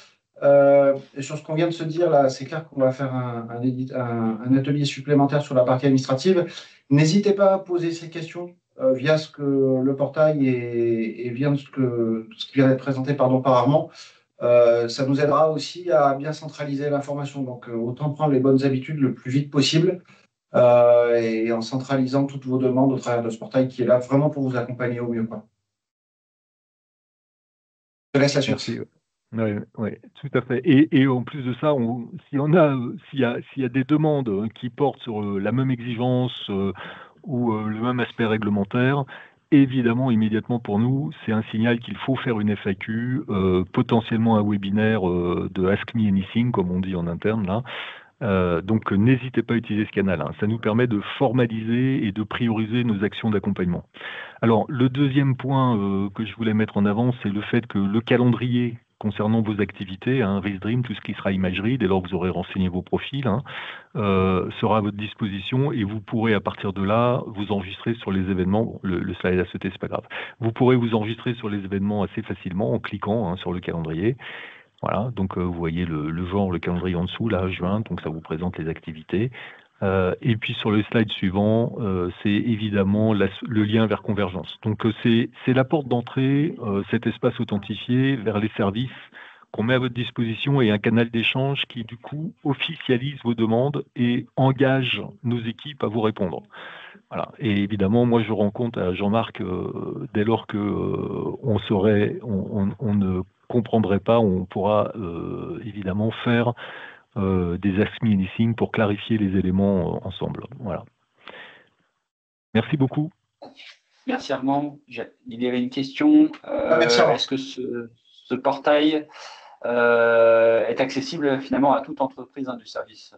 Sur ce qu'on vient de se dire là, c'est clair qu'on va faire un atelier supplémentaire sur la partie administrative. N'hésitez pas à poser ces questions via le portail et via ce qui vient d'être présenté par Armand. Ça nous aidera aussi à bien centraliser l'information. Donc, autant prendre les bonnes habitudes le plus vite possible et en centralisant toutes vos demandes au travers de ce portail qui est là vraiment pour vous accompagner au mieux, quoi. Je te laisse la suite. Merci. Oui, tout à fait. Et en plus de ça, s'il y a des demandes qui portent sur la même exigence ou le même aspect réglementaire, évidemment, immédiatement pour nous, c'est un signal qu'il faut faire une FAQ, potentiellement un webinaire de Ask Me Anything, comme on dit en interne là. Donc n'hésitez pas à utiliser ce canal, hein. Ça nous permet de formaliser et de prioriser nos actions d'accompagnement. Alors le deuxième point que je voulais mettre en avant, c'est le fait que le calendrier concernant vos activités, hein, RIS Dream, tout ce qui sera imagerie, dès lors que vous aurez renseigné vos profils, hein, sera à votre disposition et vous pourrez à partir de là vous enregistrer sur les événements. Bon, le slide a sauté, c'est pas grave. Vous pourrez vous enregistrer sur les événements assez facilement en cliquant, hein, sur le calendrier. Voilà, donc vous voyez le calendrier en dessous, là, juin, donc ça vous présente les activités. Et puis sur le slide suivant, c'est évidemment le lien vers Convergence. Donc c'est la porte d'entrée, cet espace authentifié vers les services qu'on met à votre disposition et un canal d'échange qui du coup officialise vos demandes et engage nos équipes à vous répondre. Voilà. Et évidemment, moi je rends compte à Jean-Marc dès lors que on ne comprendrait pas, on pourra évidemment faire des Ask Me Anything pour clarifier les éléments ensemble. Voilà. Merci beaucoup. Merci Armand. Il y avait une question. Est-ce que ce portail est accessible finalement à toute entreprise du service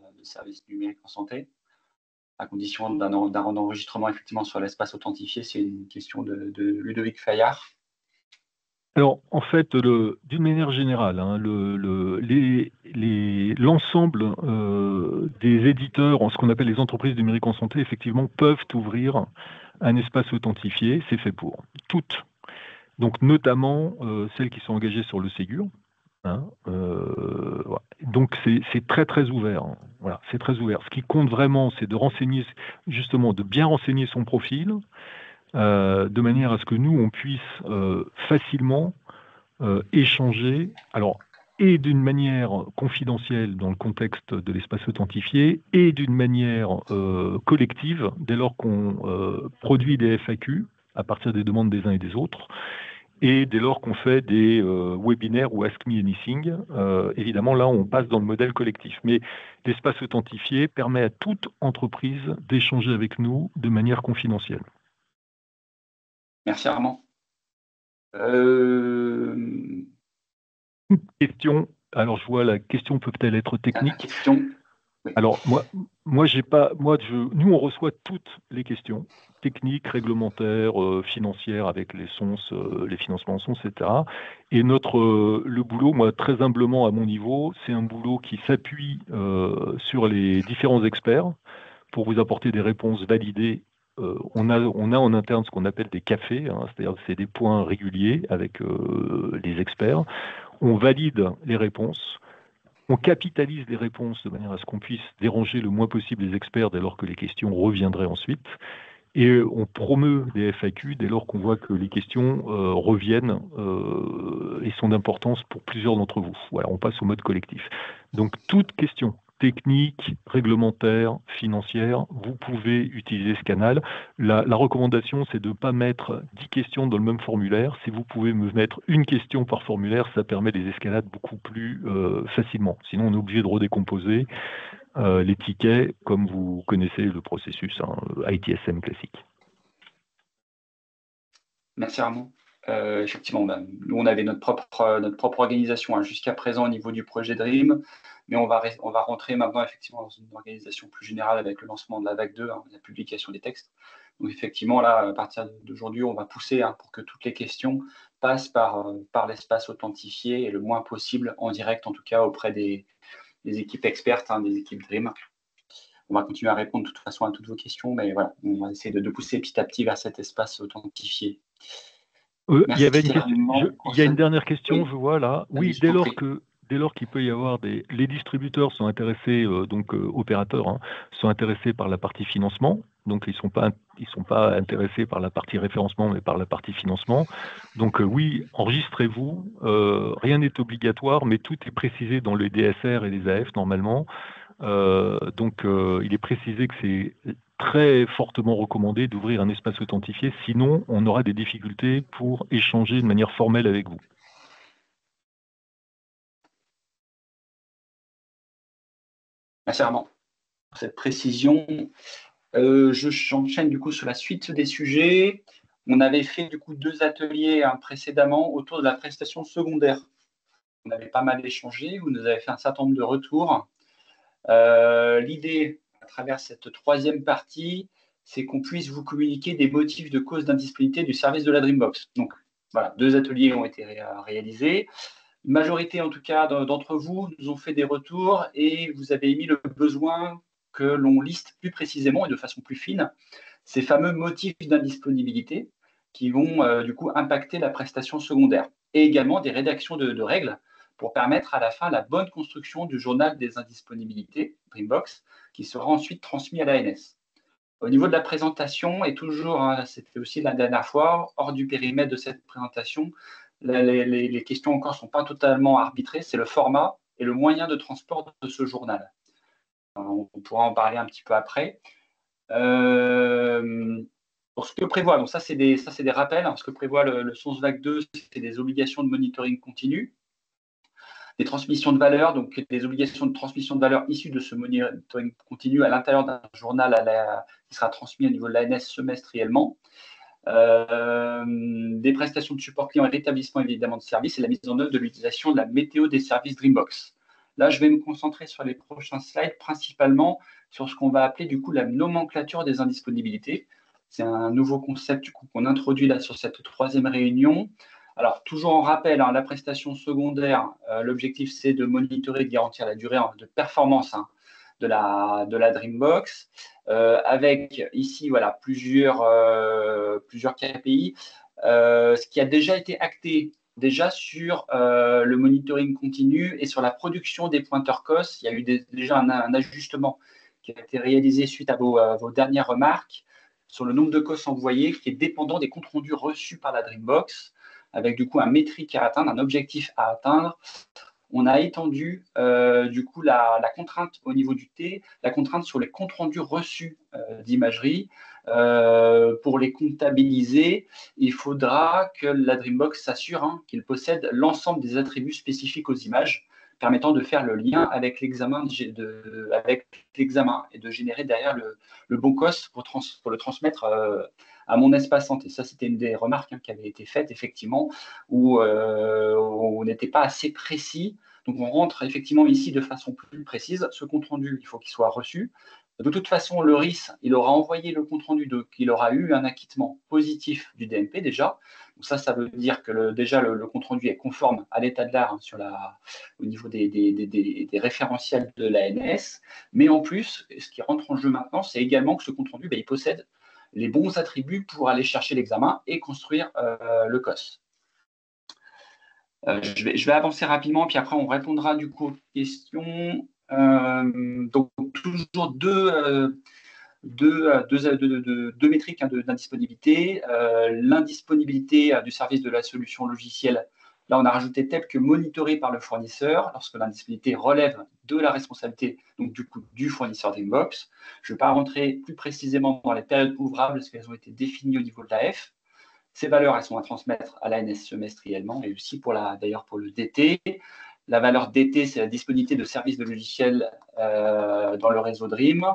numérique en santé, à condition d'un enregistrement effectivement sur l'espace authentifié? C'est une question de Ludovic Fayard. Alors, en fait, d'une manière générale, hein, l'ensemble des éditeurs, en ce qu'on appelle les entreprises numériques en santé, effectivement, peuvent ouvrir un espace authentifié. C'est fait pour toutes. Donc, notamment celles qui sont engagées sur le Ségur. Hein, voilà. Donc, c'est très, très ouvert. Hein. Voilà, c'est très ouvert. Ce qui compte vraiment, c'est de renseigner, justement, de bien renseigner son profil. De manière à ce que nous, on puisse facilement échanger. Alors, et d'une manière confidentielle dans le contexte de l'espace authentifié et d'une manière collective dès lors qu'on produit des FAQ à partir des demandes des uns et des autres et dès lors qu'on fait des webinaires ou Ask Me Anything. Évidemment, là, on passe dans le modèle collectif. Mais l'espace authentifié permet à toute entreprise d'échanger avec nous de manière confidentielle. Merci Armand. Question. Alors, je vois la question peut-elle être technique. Question. Oui. Alors, nous, on reçoit toutes les questions techniques, réglementaires, financières, avec les SONS, les financements en SONS, etc. Et le boulot, moi, très humblement à mon niveau, c'est un boulot qui s'appuie sur les différents experts pour vous apporter des réponses validées. On a en interne ce qu'on appelle des cafés, c'est-à-dire c'est des points réguliers avec les experts. On valide les réponses. On capitalise les réponses de manière à ce qu'on puisse déranger le moins possible les experts dès lors que les questions reviendraient ensuite. Et on promeut des FAQ dès lors qu'on voit que les questions reviennent et sont d'importance pour plusieurs d'entre vous. Voilà, on passe au mode collectif. Donc, toute question technique, réglementaire, financière, vous pouvez utiliser ce canal. La recommandation, c'est de ne pas mettre 10 questions dans le même formulaire. Si vous pouvez me mettre une question par formulaire, ça permet des escalades beaucoup plus facilement. Sinon, on est obligé de redécomposer les tickets, comme vous connaissez le processus ITSM classique. Merci Armand. Effectivement, nous on avait notre propre organisation jusqu'à présent au niveau du projet Dream, mais on va rentrer maintenant effectivement dans une organisation plus générale avec le lancement de la vague 2, la publication des textes. Donc effectivement là, à partir d'aujourd'hui, on va pousser pour que toutes les questions passent par l'espace authentifié et le moins possible en direct, en tout cas auprès des équipes expertes, des équipes Dream. On va continuer à répondre de toute façon à toutes vos questions, mais voilà, on va essayer de pousser petit à petit vers cet espace authentifié. Il y a une dernière question, oui. Je vois là. Oui, dès lors qu'il peut y avoir les distributeurs sont intéressés, opérateurs, sont intéressés par la partie financement. Donc, ils sont pas intéressés par la partie référencement, mais par la partie financement. Donc, oui, enregistrez-vous. Rien n'est obligatoire, mais tout est précisé dans les DSR et les AF normalement. Il est précisé que c'est très fortement recommandé d'ouvrir un espace authentifié, sinon on aura des difficultés pour échanger de manière formelle avec vous. Merci Armand pour cette précision. J'enchaîne du coup sur la suite des sujets. On avait fait du coup 2 ateliers précédemment autour de la prestation secondaire. On avait pas mal échangé, vous nous avez fait un certain nombre de retours. L'idée, à travers cette 3e partie, c'est qu'on puisse vous communiquer des motifs de cause d'indisponibilité du service de la Dreambox. Donc, voilà, 2 ateliers ont été réalisés. Une majorité, en tout cas, d'entre vous nous ont fait des retours et vous avez émis le besoin que l'on liste plus précisément et de façon plus fine ces fameux motifs d'indisponibilité qui vont du coup impacter la prestation secondaire et également des rédactions de règles pour permettre à la fin la bonne construction du journal des indisponibilités, Dreambox, qui sera ensuite transmis à l'ANS. Au niveau de la présentation, et toujours, c'était aussi la dernière fois, hors du périmètre de cette présentation, les questions encore ne sont pas totalement arbitrées, c'est le format et le moyen de transport de ce journal. On pourra en parler un petit peu après. Pour ce que prévoit, donc ça c'est des rappels, ce que prévoit le SONS VAC 2, c'est des obligations de monitoring continu, des transmissions de valeur, donc des obligations de transmission de valeur issues de ce monitoring continu à l'intérieur d'un journal qui sera transmis au niveau de l'ANS semestriellement, des prestations de support client et rétablissement évidemment de services et la mise en œuvre de l'utilisation de la météo des services Dreambox. Là, je vais me concentrer sur les prochains slides, principalement sur ce qu'on va appeler du coup la nomenclature des indisponibilités. C'est un nouveau concept du coup qu'on introduit là sur cette 3e réunion. Alors, toujours en rappel, la prestation secondaire, l'objectif c'est de monitorer et de garantir la durée de performance de la Dreambox, avec ici plusieurs KPI. Ce qui a déjà été acté sur le monitoring continu et sur la production des pointeurs COS, il y a eu déjà un ajustement qui a été réalisé suite à vos dernières remarques sur le nombre de COS envoyés qui est dépendant des comptes rendus reçus par la Dreambox, avec du coup un métrique à atteindre, un objectif à atteindre on a étendu du coup la contrainte au niveau du T, la contrainte sur les comptes rendus reçus d'imagerie. Pour les comptabiliser, il faudra que la Dreambox s'assure qu'il possède l'ensemble des attributs spécifiques aux images, permettant de faire le lien avec l'examen et de générer derrière le bon COS pour le transmettre à mon espace santé. Ça, c'était une des remarques qui avait été faite, effectivement, où on n'était pas assez précis. Donc, on rentre effectivement ici de façon plus précise. Ce compte-rendu, il faut qu'il soit reçu. De toute façon, le RIS, il aura envoyé le compte-rendu, il aura eu un acquittement positif du DMP déjà. Donc ça veut dire que déjà le compte-rendu est conforme à l'état de l'art au niveau des référentiels de l'ANS. Mais en plus, ce qui rentre en jeu maintenant, c'est également que ce compte-rendu, il possède les bons attributs pour aller chercher l'examen et construire le COS. Je vais avancer rapidement, puis après on répondra du coup aux questions. Donc toujours deux métriques d'indisponibilité. L'indisponibilité du service de la solution logicielle. Là, on a rajouté tel que monitoré par le fournisseur lorsque l'indisponibilité relève de la responsabilité donc du fournisseur Dreambox. Je ne vais pas rentrer plus précisément dans les périodes ouvrables parce qu'elles ont été définies au niveau de l'AF. Ces valeurs, elles sont à transmettre à l'ANS semestriellement et aussi d'ailleurs pour le DT. La valeur DT, c'est la disponibilité de services de logiciels dans le réseau Dream.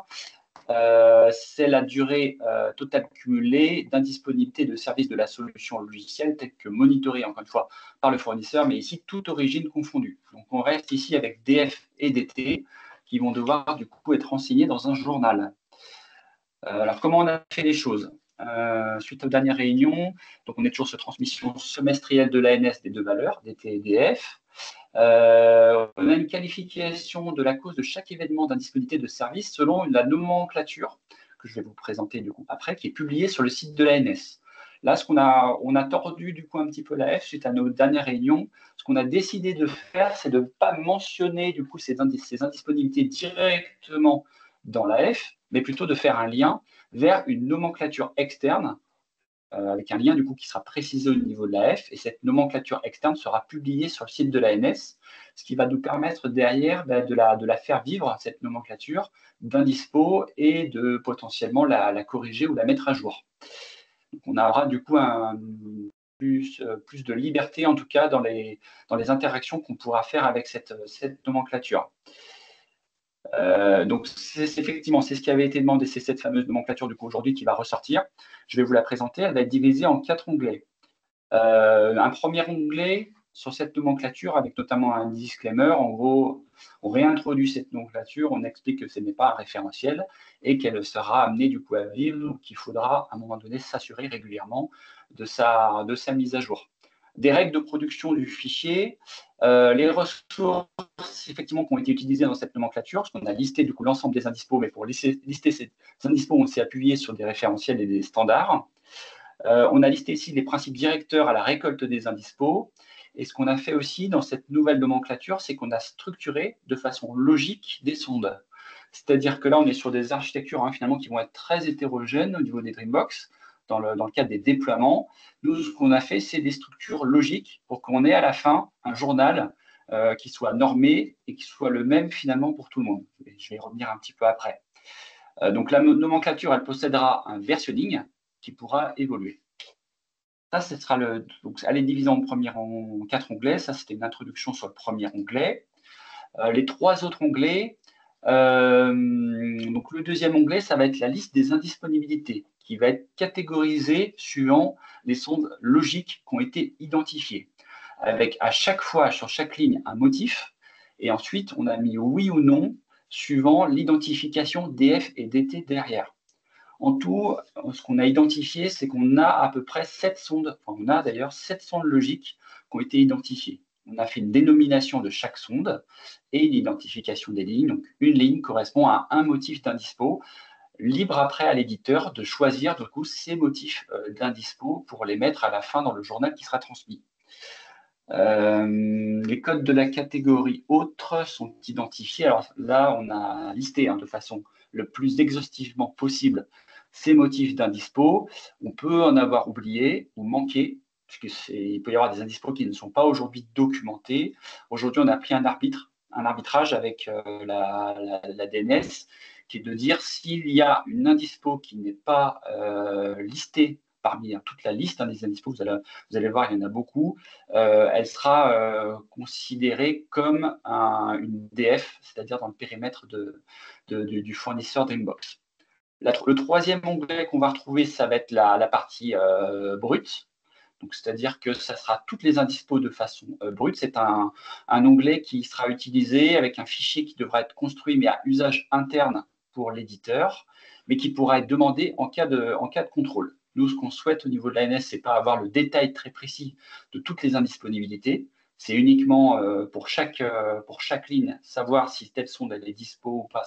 C'est la durée totale cumulée d'indisponibilité de services de la solution logicielle telle que monitorée, encore une fois, par le fournisseur, mais ici, toute origine confondue. Donc, on reste ici avec DF et DT qui vont devoir, du coup, être renseignés dans un journal. Alors, comment on a fait les choses suite aux dernières réunions, donc on est toujours sur transmission semestrielle de l'ANS des deux valeurs, DT et DF. On a une qualification de la cause de chaque événement d'indisponibilité de service selon la nomenclature que je vais vous présenter du coup après, qui est publiée sur le site de l'ANS. Là, on a tordu du coup un petit peu l'AF suite à nos dernières réunions. Ce qu'on a décidé de faire, c'est de ne pas mentionner du coup ces indisponibilités directement dans l'AF, mais plutôt de faire un lien vers une nomenclature externe avec un lien du coup qui sera précisé au niveau de l'AF, et cette nomenclature externe sera publiée sur le site de l'ANS, ce qui va nous permettre derrière de la faire vivre, cette nomenclature d'indispo, et de potentiellement la corriger ou la mettre à jour. Donc on aura du coup plus de liberté, en tout cas dans les interactions qu'on pourra faire avec cette nomenclature. Donc, effectivement, c'est ce qui avait été demandé, c'est cette fameuse nomenclature du coup aujourd'hui qui va ressortir. Je vais vous la présenter. Elle va être divisée en 4 onglets. Un premier onglet sur cette nomenclature avec notamment un disclaimer. En gros, on réintroduit cette nomenclature, on explique que ce n'est pas un référentiel et qu'elle sera amenée du coup à vivre, qu'il faudra à un moment donné s'assurer régulièrement de sa mise à jour. Des règles de production du fichier, les ressources effectivement qui ont été utilisées dans cette nomenclature, parce qu'on a listé du coup l'ensemble des indispos, mais pour lister ces indispos, on s'est appuyé sur des référentiels et des standards. On a listé ici les principes directeurs à la récolte des indispos. Et ce qu'on a fait aussi dans cette nouvelle nomenclature, c'est qu'on a structuré de façon logique des sondes. C'est-à-dire que là, on est sur des architectures finalement qui vont être très hétérogènes au niveau des Dreambox, dans le cadre des déploiements. Nous, ce qu'on a fait, c'est des structures logiques pour qu'on ait à la fin un journal qui soit normé et qui soit le même finalement pour tout le monde. Je vais y revenir un petit peu après. Donc la nomenclature, elle possédera un versionning qui pourra évoluer. Ça, ce sera donc elle est divisée en 4 onglets. Ça, c'était une introduction sur le premier onglet. Les 3 autres onglets, donc le deuxième onglet, ça va être la liste des indisponibilités qui va être catégorisée suivant les sondes logiques qui ont été identifiées, avec à chaque fois, sur chaque ligne, un motif. Et ensuite, on a mis oui ou non, suivant l'identification DF et DT derrière. En tout, ce qu'on a identifié, c'est qu'on a à peu près 7 sondes, on a d'ailleurs 7 sondes logiques qui ont été identifiées. On a fait une dénomination de chaque sonde et une identification des lignes. Donc, une ligne correspond à un motif d'indispo. Libre après à l'éditeur de choisir du coup ces motifs d'indispo pour les mettre à la fin dans le journal qui sera transmis. Les codes de la catégorie autres sont identifiés. Alors là, on a listé de façon le plus exhaustivement possible ces motifs d'indispo. On peut en avoir oublié ou manqué il peut y avoir des indispos qui ne sont pas aujourd'hui documentés. Aujourd'hui, on a pris un arbitrage avec la DNS, qui est de dire s'il y a une indispo qui n'est pas listée parmi toute la liste des indispos, vous allez voir, il y en a beaucoup, elle sera considérée comme une DF, c'est-à-dire dans le périmètre du fournisseur Dreambox. Le troisième onglet qu'on va retrouver, ça va être la partie brute. Donc, c'est-à-dire que ça sera toutes les indispos de façon brute. C'est un onglet qui sera utilisé avec un fichier qui devra être construit, mais à usage interne pour l'éditeur, mais qui pourra être demandé en cas de contrôle. Nous, ce qu'on souhaite au niveau de l'ANS, ce n'est pas avoir le détail très précis de toutes les indisponibilités. C'est uniquement pour chaque ligne, savoir si telle sonde est dispo ou pas.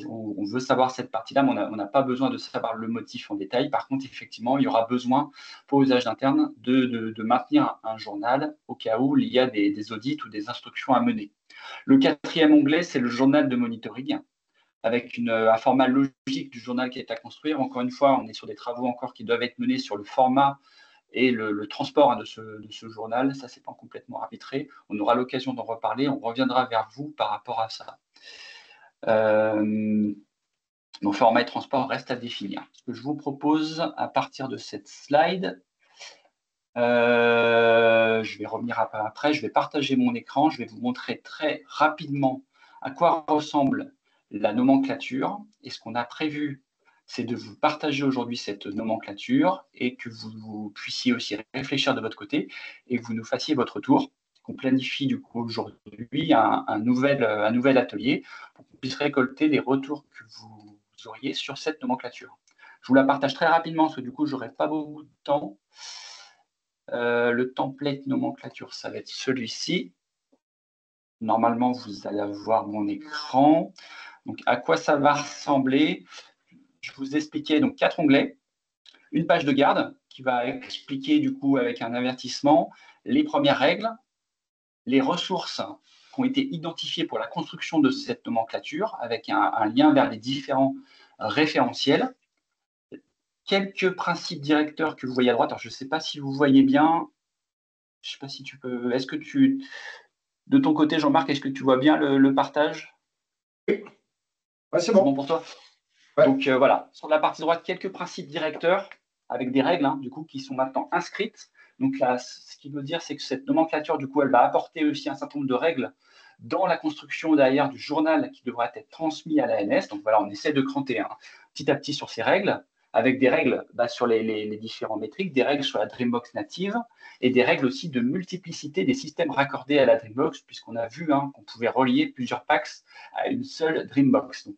On veut savoir cette partie-là, mais on n'a pas besoin de savoir le motif en détail. Par contre, effectivement, il y aura besoin, pour usage interne, de maintenir un journal au cas où il y a des audits ou des instructions à mener. Le quatrième onglet, c'est le journal de monitoring, avec un format logique du journal qui est à construire. Encore une fois, on est sur des travaux encore qui doivent être menés sur le format et le transport de ce journal. Ça, c'est pas complètement arbitré. On aura l'occasion d'en reparler. On reviendra vers vous par rapport à ça. Donc, format et transport restent à définir. Ce que je vous propose à partir de cette slide, je vais revenir après. Je vais partager mon écran. Je vais vous montrer très rapidement à quoi ressemble la nomenclature. Et ce qu'on a prévu, c'est de vous partager aujourd'hui cette nomenclature et que vous puissiez aussi réfléchir de votre côté et que vous nous fassiez votre tour. On planifie du coup aujourd'hui un nouvel atelier pour qu'on puisse récolter les retours que vous auriez sur cette nomenclature. Je vous la partage très rapidement parce que du coup, je n'aurai pas beaucoup de temps. Le template nomenclature, ça va être celui-ci. Normalement, vous allez avoir mon écran. Donc, à quoi ça va ressembler? Je vous expliquais donc 4 onglets, une page de garde qui va expliquer du coup avec un avertissement les premières règles, les ressources qui ont été identifiées pour la construction de cette nomenclature avec un lien vers les différents référentiels, quelques principes directeurs que vous voyez à droite. Alors, je ne sais pas si vous voyez bien. Je ne sais pas si tu peux. Est-ce que de ton côté, Jean-Marc, est-ce que tu vois bien le partage? Oui. Ouais, c'est bon pour toi. Ouais. Donc voilà, sur la partie droite, quelques principes directeurs avec des règles du coup, qui sont maintenant inscrites. Donc là, ce qui veut dire, c'est que cette nomenclature, du coup, elle va apporter aussi un certain nombre de règles dans la construction derrière du journal qui devra être transmis à l'ANS. Donc voilà, on essaie de cranter petit à petit sur ces règles, avec des règles sur les différents métriques, des règles sur la Dreambox native et des règles aussi de multiplicité des systèmes raccordés à la Dreambox, puisqu'on a vu qu'on pouvait relier plusieurs packs à une seule Dreambox. Donc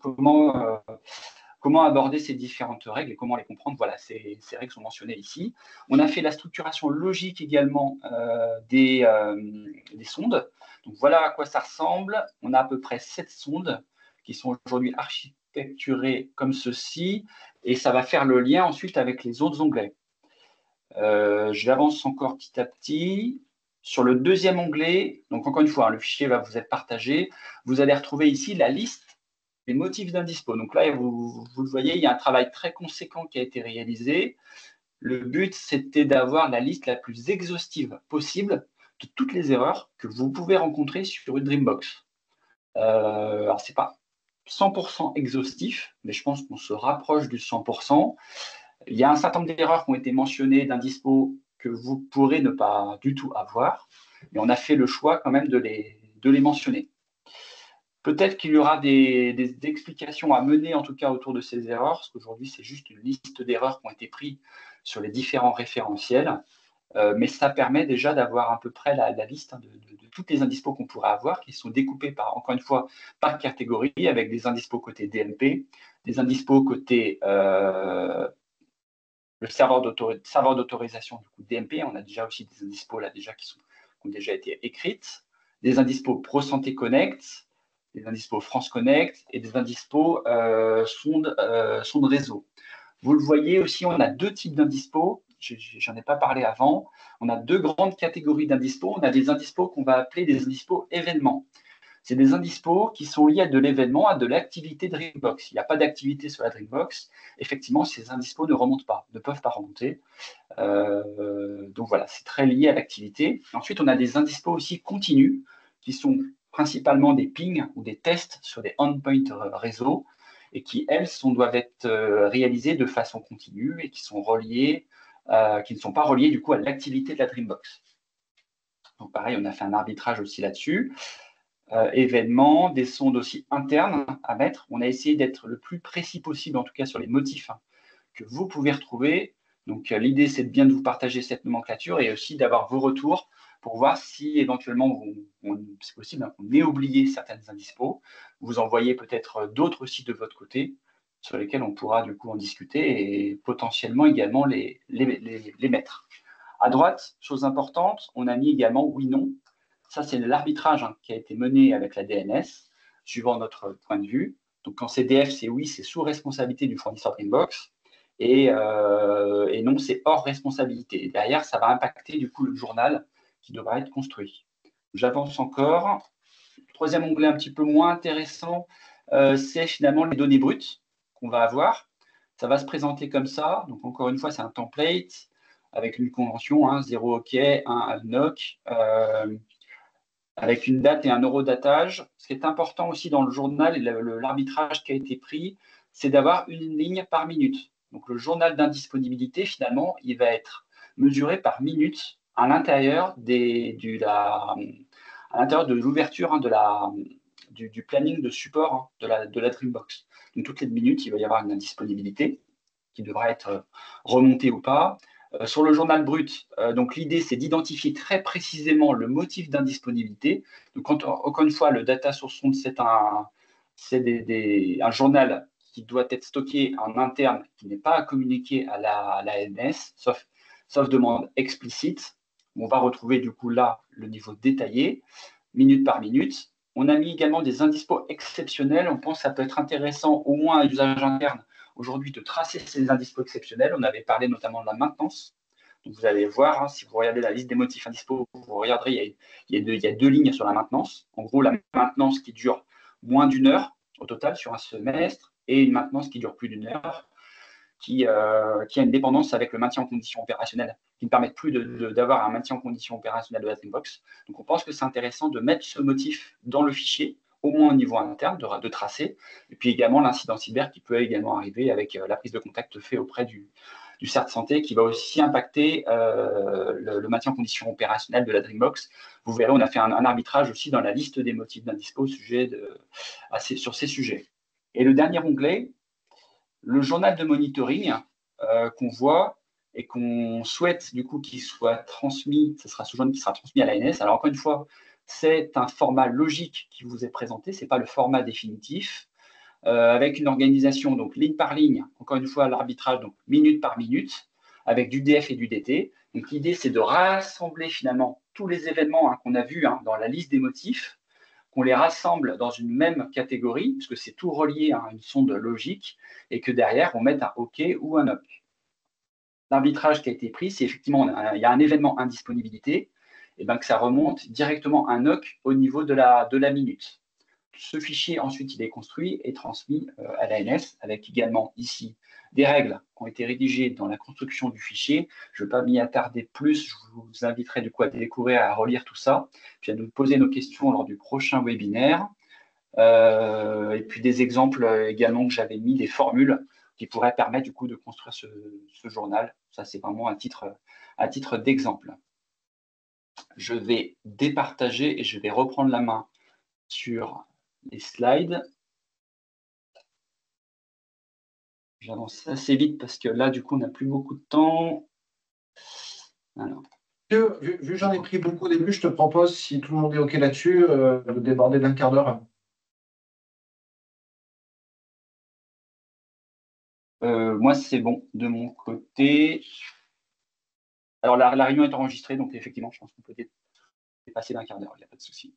comment aborder ces différentes règles et comment les comprendre? Voilà, ces règles sont mentionnées ici. On a fait la structuration logique également des sondes. Donc voilà à quoi ça ressemble. On a à peu près 7 sondes qui sont aujourd'hui architecturées comme ceci et ça va faire le lien ensuite avec les autres onglets. J'avance encore petit à petit. Sur le deuxième onglet, donc encore une fois, le fichier va vous être partagé. Vous allez retrouver ici la liste des motifs d'indispo. Donc là, vous le voyez, il y a un travail très conséquent qui a été réalisé. Le but, c'était d'avoir la liste la plus exhaustive possible de toutes les erreurs que vous pouvez rencontrer sur une Dreambox. Alors, ce n'est pas 100% exhaustif, mais je pense qu'on se rapproche du 100%. Il y a un certain nombre d'erreurs qui ont été mentionnées d'indispo que vous pourrez ne pas du tout avoir, mais on a fait le choix quand même de les mentionner. Peut-être qu'il y aura des explications à mener, en tout cas, autour de ces erreurs, parce qu'aujourd'hui, c'est juste une liste d'erreurs qui ont été prises sur les différents référentiels. Mais ça permet déjà d'avoir à peu près la liste de toutes les indispos qu'on pourrait avoir, qui sont découpées, encore une fois, par catégorie, avec des indispos côté DMP, des indispos côté le serveur d'autorisation du coup, DMP. On a déjà aussi des indispos là déjà qui ont déjà été écrites, des indispos ProSanté Connect, des indispos France Connect et des indispos sonde réseau. Vous le voyez aussi, on a 2 types d'indispos. J'en ai pas parlé avant. On a 2 grandes catégories d'indispos. On a des indispos qu'on va appeler des indispos événements. c'est des indispos qui sont liés à de l'événement, à de l'activité Dreambox. Il n'y a pas d'activité sur la Dreambox. Effectivement, ces indispos ne remontent pas, ne peuvent pas remonter. Donc voilà, c'est très lié à l'activité. Ensuite, on a des indispos aussi continus, qui sont principalement des pings ou des tests sur des endpoints réseau, et qui, elles, doivent être réalisées de façon continue et qui sont reliées, qui ne sont pas reliées du coup à l'activité de la Dreambox. Donc pareil, on a fait un arbitrage aussi là-dessus. Événements, des sondes aussi internes à mettre. On a essayé d'être le plus précis possible, en tout cas sur les motifs que vous pouvez retrouver. Donc l'idée, c'est de bien de vous partager cette nomenclature et aussi d'avoir vos retours pour voir si éventuellement, c'est possible qu'on ait oublié certaines indispos. Vous envoyez peut-être d'autres aussi de votre côté sur lesquels on pourra du coup en discuter et potentiellement également les mettre. À droite, chose importante, on a mis également oui-non. Ça, c'est l'arbitrage qui a été mené avec la DNS, suivant notre point de vue. Donc, quand c'est DF, c'est oui, c'est sous responsabilité du fournisseur Dreambox. Et non, c'est hors responsabilité. Et derrière, ça va impacter du coup le journal qui devra être construit. J'avance encore. Troisième onglet un petit peu moins intéressant, c'est finalement les données brutes qu'on va avoir. Ça va se présenter comme ça. Donc, encore une fois, c'est un template avec une convention, 0 OK, 1 NOC, avec une date et un eurodatage. Ce qui est important aussi dans le journal et l'arbitrage qui a été pris, c'est d'avoir une ligne par minute. Donc, le journal d'indisponibilité, finalement, il va être mesuré par minute à l'intérieur de l'ouverture du planning de support de la Dreambox. Donc, toutes les minutes, il va y avoir une indisponibilité qui devra être remontée ou pas. Sur le journal brut, donc l'idée, c'est d'identifier très précisément le motif d'indisponibilité. Donc, encore une fois, le data source fund, c'est un journal qui doit être stocké en interne, qui n'est pas à communiquer à la NS, sauf demande explicite. On va retrouver du coup là le niveau détaillé, minute par minute. On a mis également des indispos exceptionnels. On pense que ça peut être intéressant, au moins à usage interne, aujourd'hui, de tracer ces indispos exceptionnels. On avait parlé notamment de la maintenance. Donc, vous allez voir, si vous regardez la liste des motifs indispos, vous regarderez, il y a deux lignes sur la maintenance. En gros, la maintenance qui dure moins d'une heure au total sur un semestre et une maintenance qui dure plus d'une heure, qui a une dépendance avec le maintien en condition opérationnelle, qui ne permettent plus d'avoir un maintien en condition opérationnelle de la Dreambox. Donc, on pense que c'est intéressant de mettre ce motif dans le fichier, au moins au niveau interne, de tracer, et puis également l'incident cyber qui peut également arriver avec la prise de contact faite auprès du CERT Santé, qui va aussi impacter le maintien en condition opérationnelle de la Dreambox. Vous verrez, on a fait un arbitrage aussi dans la liste des motifs d'indispo sur ces sujets. Et le dernier onglet, le journal de monitoring qu'on voit et qu'on souhaite du coup qu'il soit transmis, ce sera ce journal qui sera transmis à l'ANS. Alors encore une fois, c'est un format logique qui vous est présenté, ce n'est pas le format définitif, avec une organisation donc ligne par ligne, encore une fois l'arbitrage donc minute par minute, avec du DF et du DT. Donc l'idée c'est de rassembler finalement tous les événements qu'on a vus dans la liste des motifs, qu'on les rassemble dans une même catégorie, puisque c'est tout relié à une sonde logique, et que derrière, on mette un OK ou un NOC. L'arbitrage qui a été pris, c'est effectivement, il y a un événement indisponibilité, et bien que ça remonte directement un NOC au niveau de la minute. Ce fichier, ensuite, il est construit et transmis à l'ANS, avec également ici des règles qui ont été rédigées dans la construction du fichier. Je ne vais pas m'y attarder plus, je vous inviterai du coup à découvrir, à relire tout ça, puis à nous poser nos questions lors du prochain webinaire. Et puis des exemples également que j'avais mis, des formules qui pourraient permettre du coup de construire ce journal. Ça, c'est vraiment à titre d'exemple. Je vais départager et je vais reprendre la main sur les slides. J'avance assez vite parce que là, du coup, on n'a plus beaucoup de temps. Alors. Vu que j'en ai pris beaucoup au début, je te propose, si tout le monde est OK là-dessus, de déborder d'un quart d'heure. Moi, c'est bon de mon côté. Alors, la réunion est enregistrée, donc effectivement, je pense qu'on peut dépasser d'un quart d'heure, il n'y a pas de souci.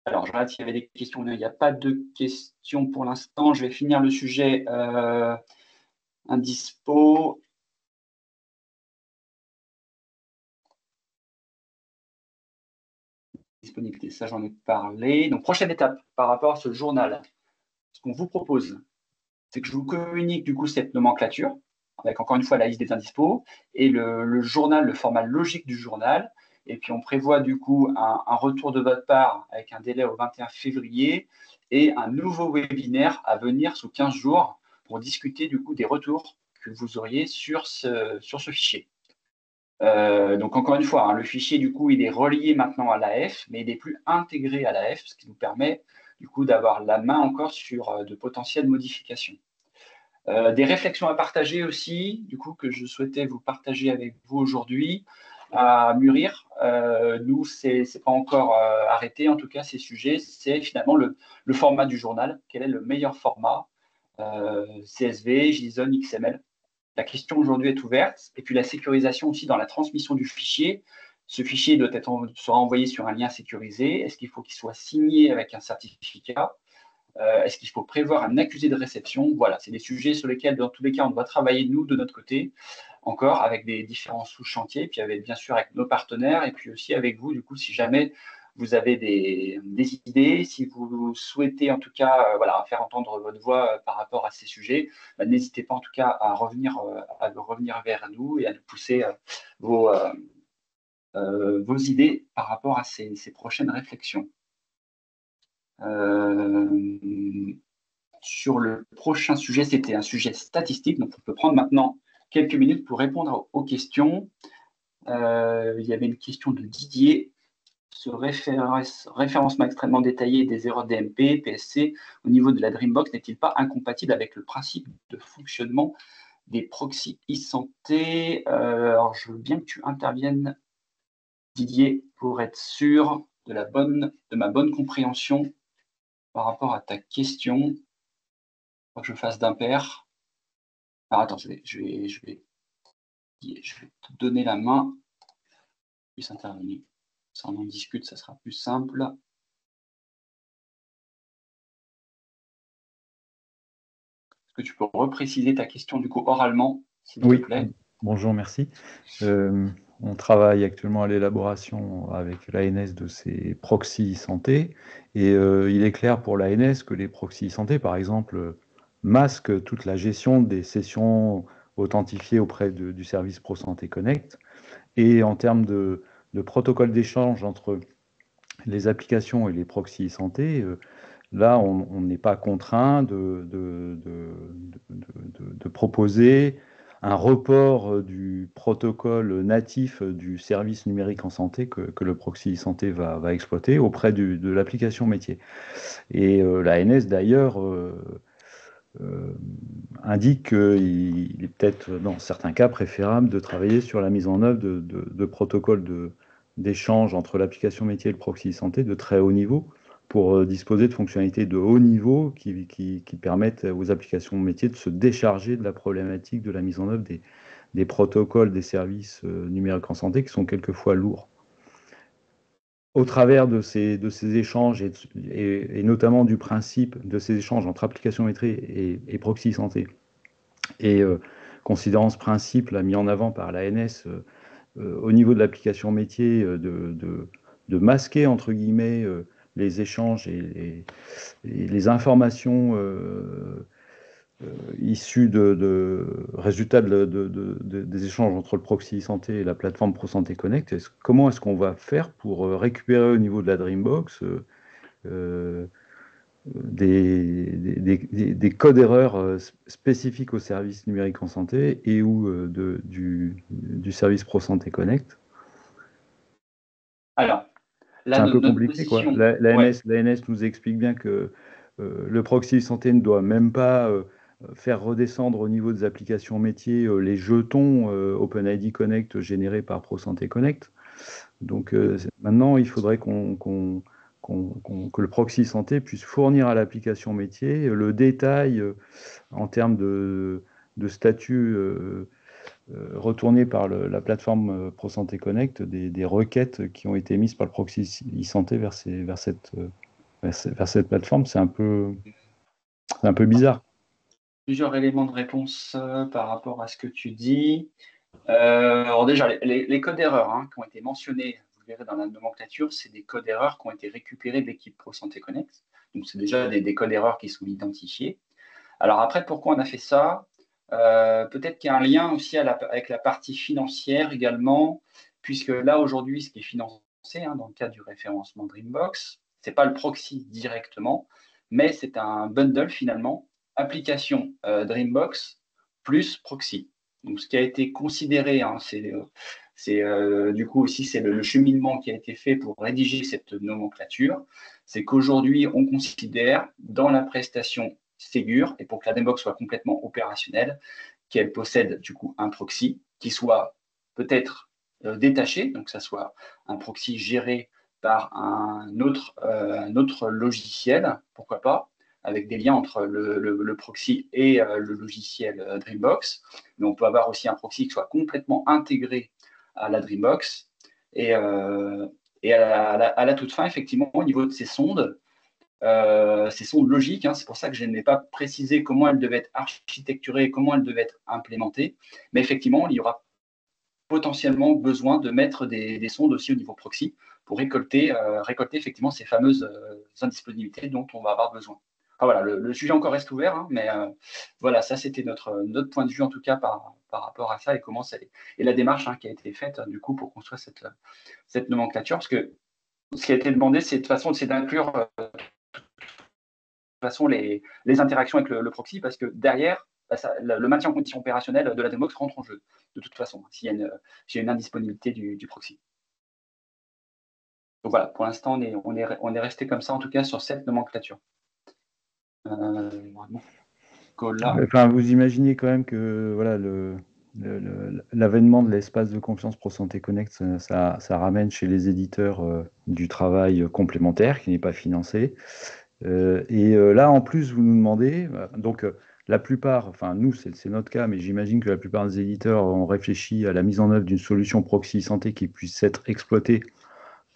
Alors, je regarde s'il y avait des questions. Il n'y a pas de questions pour l'instant. Je vais finir le sujet indispo. disponibilité, ça j'en ai parlé. Donc, prochaine étape par rapport à ce journal. Ce qu'on vous propose, c'est que je vous communique du coup cette nomenclature, avec encore une fois la liste des indispos, et le journal, le format logique du journal. Et puis, on prévoit du coup un retour de votre part avec un délai au 21 février et un nouveau webinaire à venir sous 15 jours pour discuter du coup des retours que vous auriez sur ce fichier. Donc, encore une fois, le fichier, du coup, il est relié maintenant à l'AF, mais il n'est plus intégré à l'AF, ce qui nous permet, du coup, d'avoir la main encore sur de potentielles modifications. Des réflexions à partager aussi, du coup, que je souhaitais vous partager avec vous aujourd'hui, à mûrir. Nous, c'est pas encore arrêté, en tout cas, ces sujets. C'est finalement le format du journal. Quel est le meilleur format CSV, JSON, XML. La question aujourd'hui est ouverte. Et puis la sécurisation aussi dans la transmission du fichier. Ce fichier sera envoyé sur un lien sécurisé. Est-ce qu'il faut qu'il soit signé avec un certificat? Est-ce qu'il faut prévoir un accusé de réception? Voilà, c'est des sujets sur lesquels, dans tous les cas, on doit travailler, nous, de notre côté, encore avec des différents sous-chantiers, puis bien sûr avec nos partenaires, et puis aussi avec vous, du coup, si jamais vous avez des idées, si vous souhaitez en tout cas faire entendre votre voix par rapport à ces sujets, n'hésitez pas en tout cas à revenir vers nous et à nous pousser vos idées par rapport à ces prochaines réflexions. Sur le prochain sujet, c'était un sujet statistique, donc on peut prendre maintenant quelques minutes pour répondre aux questions. Il y avait une question de Didier. Ce référencement extrêmement détaillé des erreurs DMP, PSC au niveau de la Dreambox n'est-il pas incompatible avec le principe de fonctionnement des proxys e-santé? Alors, je veux bien que tu interviennes, Didier, pour être sûr de ma bonne compréhension par rapport à ta question. Il faut que je fasse d'impair. Alors, attends, je vais te donner la main. Puisse intervenir. Ça, on en discute, ça sera plus simple. Est-ce que tu peux repréciser ta question du coup oralement, s'il te plaît? Bonjour, merci. On travaille actuellement à l'élaboration avec l'ANS de ces proxys santé et il est clair pour l'ANS que les proxys santé, par exemple, masquent toute la gestion des sessions authentifiées auprès du service ProSanté Connect. Et en termes de protocole d'échange entre les applications et les proxys santé, là, on n'est pas contraint de proposer un report du protocole natif du service numérique en santé que le proxy santé va exploiter auprès de l'application métier. Et l'ANS, d'ailleurs, indique qu'il est peut-être, dans certains cas, préférable de travailler sur la mise en œuvre de protocoles d'échange entre l'application métier et le proxy santé de très haut niveau, pour disposer de fonctionnalités de haut niveau qui permettent aux applications métiers de se décharger de la problématique de la mise en œuvre des protocoles des services numériques en santé qui sont quelquefois lourds. Au travers de ces échanges et notamment du principe de ces échanges entre applications métiers et proxy santé, et considérant ce principe là, mis en avant par l'ANS au niveau de l'application métier, de masquer entre guillemets les échanges et les informations issues de résultats des échanges entre le proxy santé et la plateforme ProSanté Connect. Comment est-ce qu'on va faire pour récupérer au niveau de la Dreambox des codes erreurs spécifiques au service numérique en santé et ou du service ProSanté Connect? Alors, c'est un peu compliqué, quoi. L'ANS nous explique bien que le proxy santé ne doit même pas faire redescendre au niveau des applications métiers les jetons OpenID Connect générés par ProSanté Connect. Donc maintenant, il faudrait que le proxy santé puisse fournir à l'application métier le détail en termes de statut retourné par la plateforme ProSanté Connect des requêtes qui ont été mises par le proxy e-santé vers cette plateforme. C'est un peu bizarre. Plusieurs éléments de réponse par rapport à ce que tu dis. Alors déjà, les codes d'erreur qui ont été mentionnés, vous verrez dans la nomenclature, c'est des codes erreurs qui ont été récupérés de l'équipe ProSanté Connect. Donc, c'est déjà des codes erreurs qui sont identifiés. Alors après, pourquoi on a fait ça? Peut-être qu'il y a un lien aussi avec la partie financière également, puisque là, aujourd'hui, ce qui est financé dans le cadre du référencement Dreambox, ce n'est pas le proxy directement, mais c'est un bundle finalement, application Dreambox plus proxy. Donc, ce qui a été considéré, du coup aussi, c'est le cheminement qui a été fait pour rédiger cette nomenclature, c'est qu'aujourd'hui, on considère dans la prestation Ségur, et pour que la Dreambox soit complètement opérationnelle, qu'elle possède du coup un proxy qui soit peut-être détaché, donc que ça soit un proxy géré par un autre logiciel, pourquoi pas, avec des liens entre le proxy et le logiciel Dreambox. Mais on peut avoir aussi un proxy qui soit complètement intégré à la Dreambox. Et à la toute fin, effectivement, au niveau de ces sondes logiques, c'est pour ça que je n'ai pas précisé comment elles devaient être architecturées, comment elles devaient être implémentées. Mais effectivement, il y aura potentiellement besoin de mettre des sondes aussi au niveau proxy pour récolter effectivement ces fameuses indisponibilités dont on va avoir besoin. Enfin, voilà, le sujet encore reste ouvert, mais voilà, ça c'était notre point de vue en tout cas par rapport à ça et comment et la démarche qui a été faite du coup pour construire cette nomenclature, parce que ce qui a été demandé, c'est de toute façon d'inclure façon les interactions avec le proxy, parce que derrière, le maintien en condition opérationnelle de la Dreambox rentre en jeu, de toute façon, s'il y a une indisponibilité du proxy. Donc voilà, pour l'instant, on est resté comme ça, en tout cas, sur cette nomenclature. Enfin, vous imaginez quand même que voilà, l'avènement de l'espace de confiance ProSanté Connect, ça ramène chez les éditeurs du travail complémentaire qui n'est pas financé. Là, en plus, vous nous demandez, donc la plupart, enfin nous, c'est notre cas, mais j'imagine que la plupart des éditeurs ont réfléchi à la mise en œuvre d'une solution proxy santé qui puisse être exploitée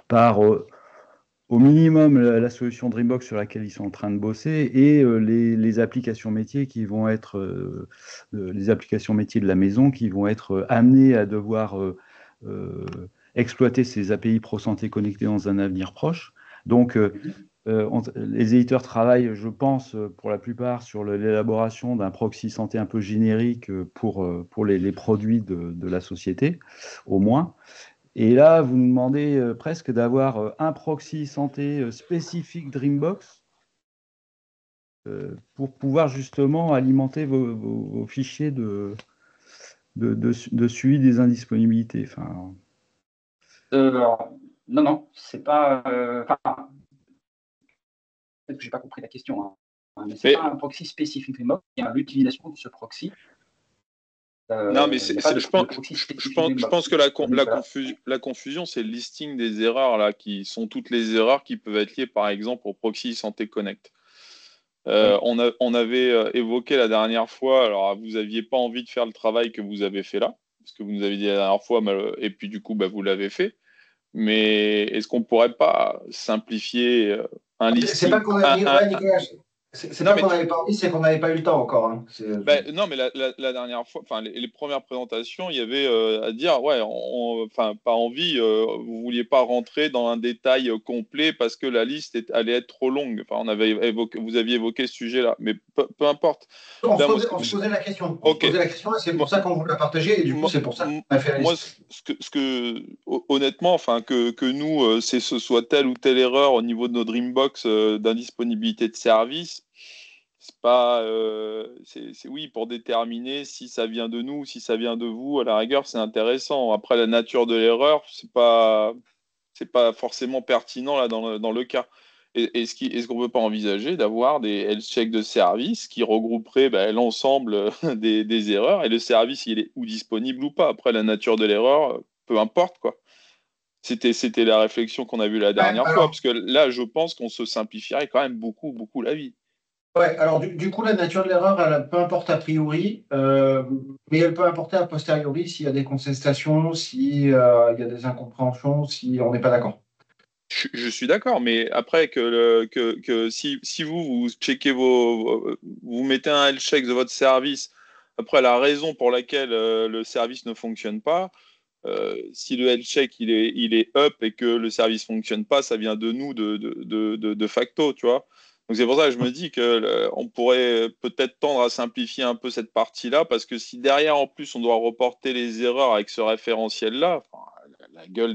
par au minimum la solution Dreambox sur laquelle ils sont en train de bosser et les applications métiers qui vont être les applications métiers de la maison qui vont être amenées à devoir exploiter ces API ProSanté connectées dans un avenir proche. Donc, les éditeurs travaillent, je pense, pour la plupart, sur l'élaboration d'un proxy santé un peu générique pour les produits de la société, au moins. Et là, vous nous demandez presque d'avoir un proxy santé spécifique Dreambox pour pouvoir justement alimenter vos fichiers de suivi des indisponibilités. Enfin... non, c'est pas... peut-être que je n'ai pas compris la question, mais ce n'est pas un proxy spécifique Dreambox, il y a l'utilisation de ce proxy. Non, mais je pense que la confusion, c'est le listing des erreurs là, qui sont toutes les erreurs qui peuvent être liées, par exemple, au proxy Santé Connect. On avait évoqué la dernière fois, alors vous n'aviez pas envie de faire le travail que vous avez fait là, parce que vous nous avez dit la dernière fois, et puis du coup, vous l'avez fait. Mais est-ce qu'on ne pourrait pas simplifier un listing? C'est pas qu'on a Nicolas. C'est pas qu'on n'avait pas envie, c'est qu'on n'avait pas eu le temps encore. Non, mais la dernière fois, enfin les premières présentations, il y avait à dire, ouais, pas envie, vous vouliez pas rentrer dans un détail complet parce que la liste allait être trop longue. Enfin, vous aviez évoqué ce sujet-là, mais peu importe. On se posait la question. On se posait la question, et c'est pour ça qu'on vous l'a partagé, et du coup, c'est pour ça qu'on a fait la liste. Moi, honnêtement, que nous, ce soit telle ou telle erreur au niveau de nos Dreambox d'indisponibilité de service. C'est pas, oui, pour déterminer si ça vient de nous, si ça vient de vous, à la rigueur, c'est intéressant. Après, la nature de l'erreur, c'est pas forcément pertinent là dans le cas. Est-ce qu'on ne peut pas envisager d'avoir des health checks de service qui regrouperaient l'ensemble des erreurs et le service, il est ou disponible ou pas. Après, la nature de l'erreur, peu importe, quoi. C'était la réflexion qu'on a vue la dernière fois, parce que là, je pense qu'on se simplifierait quand même beaucoup, beaucoup la vie. Ouais, alors du coup, la nature de l'erreur, elle peu importe a priori, mais elle peut importer a posteriori s'il y a des contestations, s'il y a des incompréhensions, si on n'est pas d'accord. Je suis d'accord, mais après si vous checkez vous mettez un health check de votre service, après la raison pour laquelle le service ne fonctionne pas, si le health check il est up et que le service fonctionne pas, ça vient de nous de facto, tu vois. Donc c'est pour ça que je me dis que on pourrait peut-être tendre à simplifier un peu cette partie-là, parce que si derrière en plus on doit reporter les erreurs avec ce référentiel-là, la gueule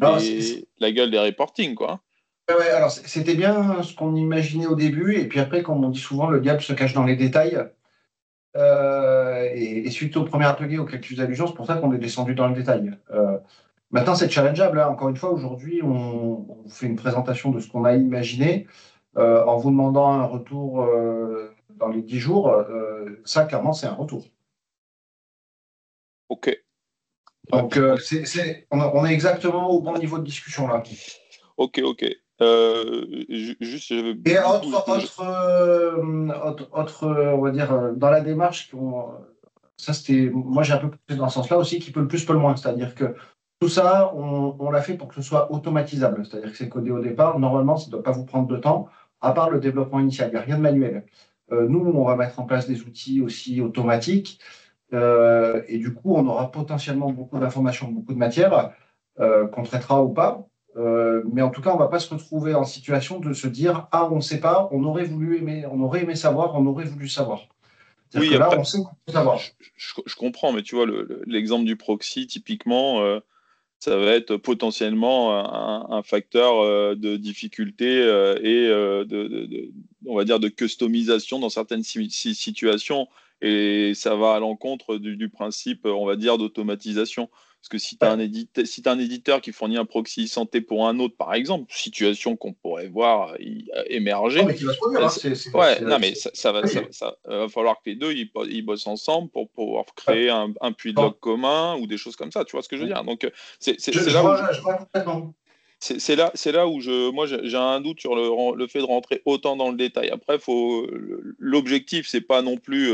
des reporting, quoi. Ouais, alors c'était bien ce qu'on imaginait au début, et puis après, comme on dit souvent, le diable se cache dans les détails. Et suite au premier atelier auquel tu fais allusion, c'est pour ça qu'on est descendu dans le détail. Maintenant, c'est challengeable, hein. Encore une fois, aujourd'hui, on fait une présentation de ce qu'on a imaginé en vous demandant un retour dans les 10 jours. Ça, clairement, c'est un retour. Ok. Donc, on est exactement au bon niveau de discussion là. Ok. Juste, Et autre, on va dire, dans la démarche, ça c'était, moi j'ai un peu poussé dans ce sens-là aussi, qui peut le plus, peut le moins. C'est-à-dire que tout ça, on l'a fait pour que ce soit automatisable. C'est-à-dire que c'est codé au départ. Normalement, ça ne doit pas vous prendre de temps, à part le développement initial. Il n'y a rien de manuel. Nous, on va mettre en place des outils aussi automatiques. Et du coup, on aura potentiellement beaucoup d'informations, beaucoup de matière qu'on traitera ou pas. Mais en tout cas, on ne va pas se retrouver en situation de se dire « Ah, on ne sait pas, on aurait aimé savoir, on aurait voulu savoir ». C'est-à-dire oui, que après, là, on sait qu'on peut savoir. je comprends, mais tu vois, l'exemple du proxy, typiquement, ça va être potentiellement un facteur de difficulté et on va dire, de customisation dans certaines situations. Et ça va à l'encontre du principe, on va dire, d'automatisation. Parce que si tu as un éditeur qui fournit un proxy santé pour un autre, par exemple, situation qu'on pourrait voir émerger. Non, mais qui va se produire, hein. Mais ça va falloir que les deux ils bossent ensemble pour pouvoir créer un puits de log commun ou des choses comme ça. Tu vois ce que je veux dire? Donc, je vois complètement. C'est là où j'ai un doute sur le fait de rentrer autant dans le détail. Après, l'objectif, c'est pas non plus,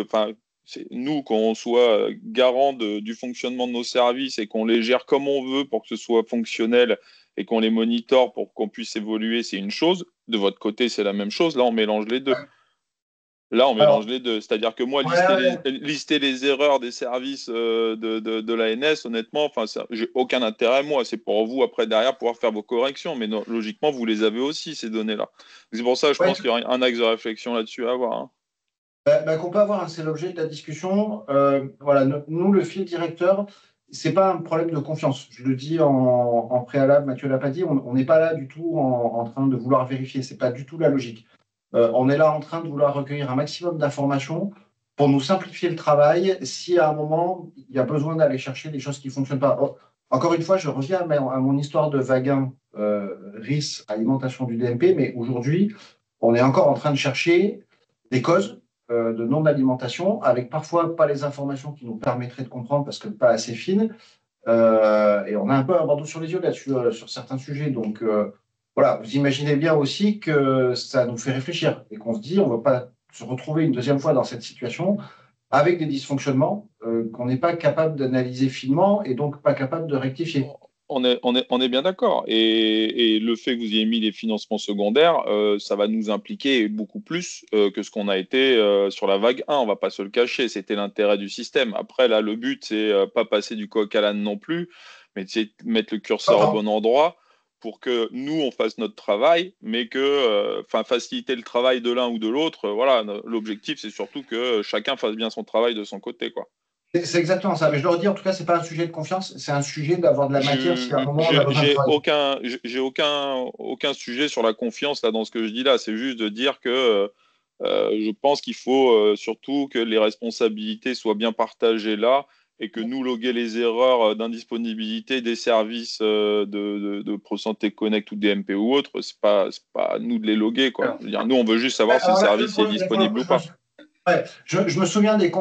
c'est nous qu'on soit garant du fonctionnement de nos services et qu'on les gère comme on veut pour que ce soit fonctionnel et qu'on les monitore pour qu'on puisse évoluer, c'est une chose. De votre côté, c'est la même chose. Là, on mélange les deux. C'est-à-dire que moi, lister les erreurs des services de l'ANS, honnêtement, j'ai aucun intérêt, moi. C'est pour vous, après, derrière, pouvoir faire vos corrections. Mais logiquement, vous les avez aussi, ces données-là. C'est pour ça que je pense qu'il y aura un axe de réflexion là-dessus à avoir. Hein. Qu'on peut avoir, hein, c'est l'objet de la discussion. Voilà, nous, le fil directeur, c'est pas un problème de confiance. Je le dis en préalable, Mathieu l'a pas dit, on n'est pas là du tout en train de vouloir vérifier. C'est pas du tout la logique. On est là en train de vouloir recueillir un maximum d'informations pour nous simplifier le travail si à un moment, il y a besoin d'aller chercher des choses qui ne fonctionnent pas. Encore une fois, je reviens à mon histoire de Vaguin, RIS, alimentation du DMP, mais aujourd'hui, on est encore en train de chercher des causes de non-alimentation, avec parfois pas les informations qui nous permettraient de comprendre parce que pas assez fines. Et on a un peu un bandeau sur les yeux là-dessus, sur certains sujets. Donc, voilà, vous imaginez bien aussi que ça nous fait réfléchir et qu'on se dit, on ne va pas se retrouver une deuxième fois dans cette situation avec des dysfonctionnements qu'on n'est pas capable d'analyser finement et donc pas capable de rectifier. On est bien d'accord. Et le fait que vous ayez mis les financements secondaires, ça va nous impliquer beaucoup plus que ce qu'on a été sur la vague 1. On ne va pas se le cacher. C'était l'intérêt du système. Après, là, le but, c'est pas passer du coq à l'âne non plus, mais c'est mettre le curseur au bon endroit pour que nous, on fasse notre travail, mais que faciliter le travail de l'un ou de l'autre. Voilà, l'objectif, c'est surtout que chacun fasse bien son travail de son côté, quoi. C'est exactement ça. Mais je leur dis, en tout cas, ce n'est pas un sujet de confiance, c'est un sujet d'avoir de la matière. Si à un moment, j'ai aucun sujet sur la confiance là, dans ce que je dis là. C'est juste de dire que je pense qu'il faut surtout que les responsabilités soient bien partagées là et que nous loguer les erreurs d'indisponibilité des services de ProSanté Connect ou DMP ou autres, c'est pas à nous de les loguer, quoi. Je veux dire, nous, on veut juste savoir si le service est disponible ou pas. Ouais, je me souviens des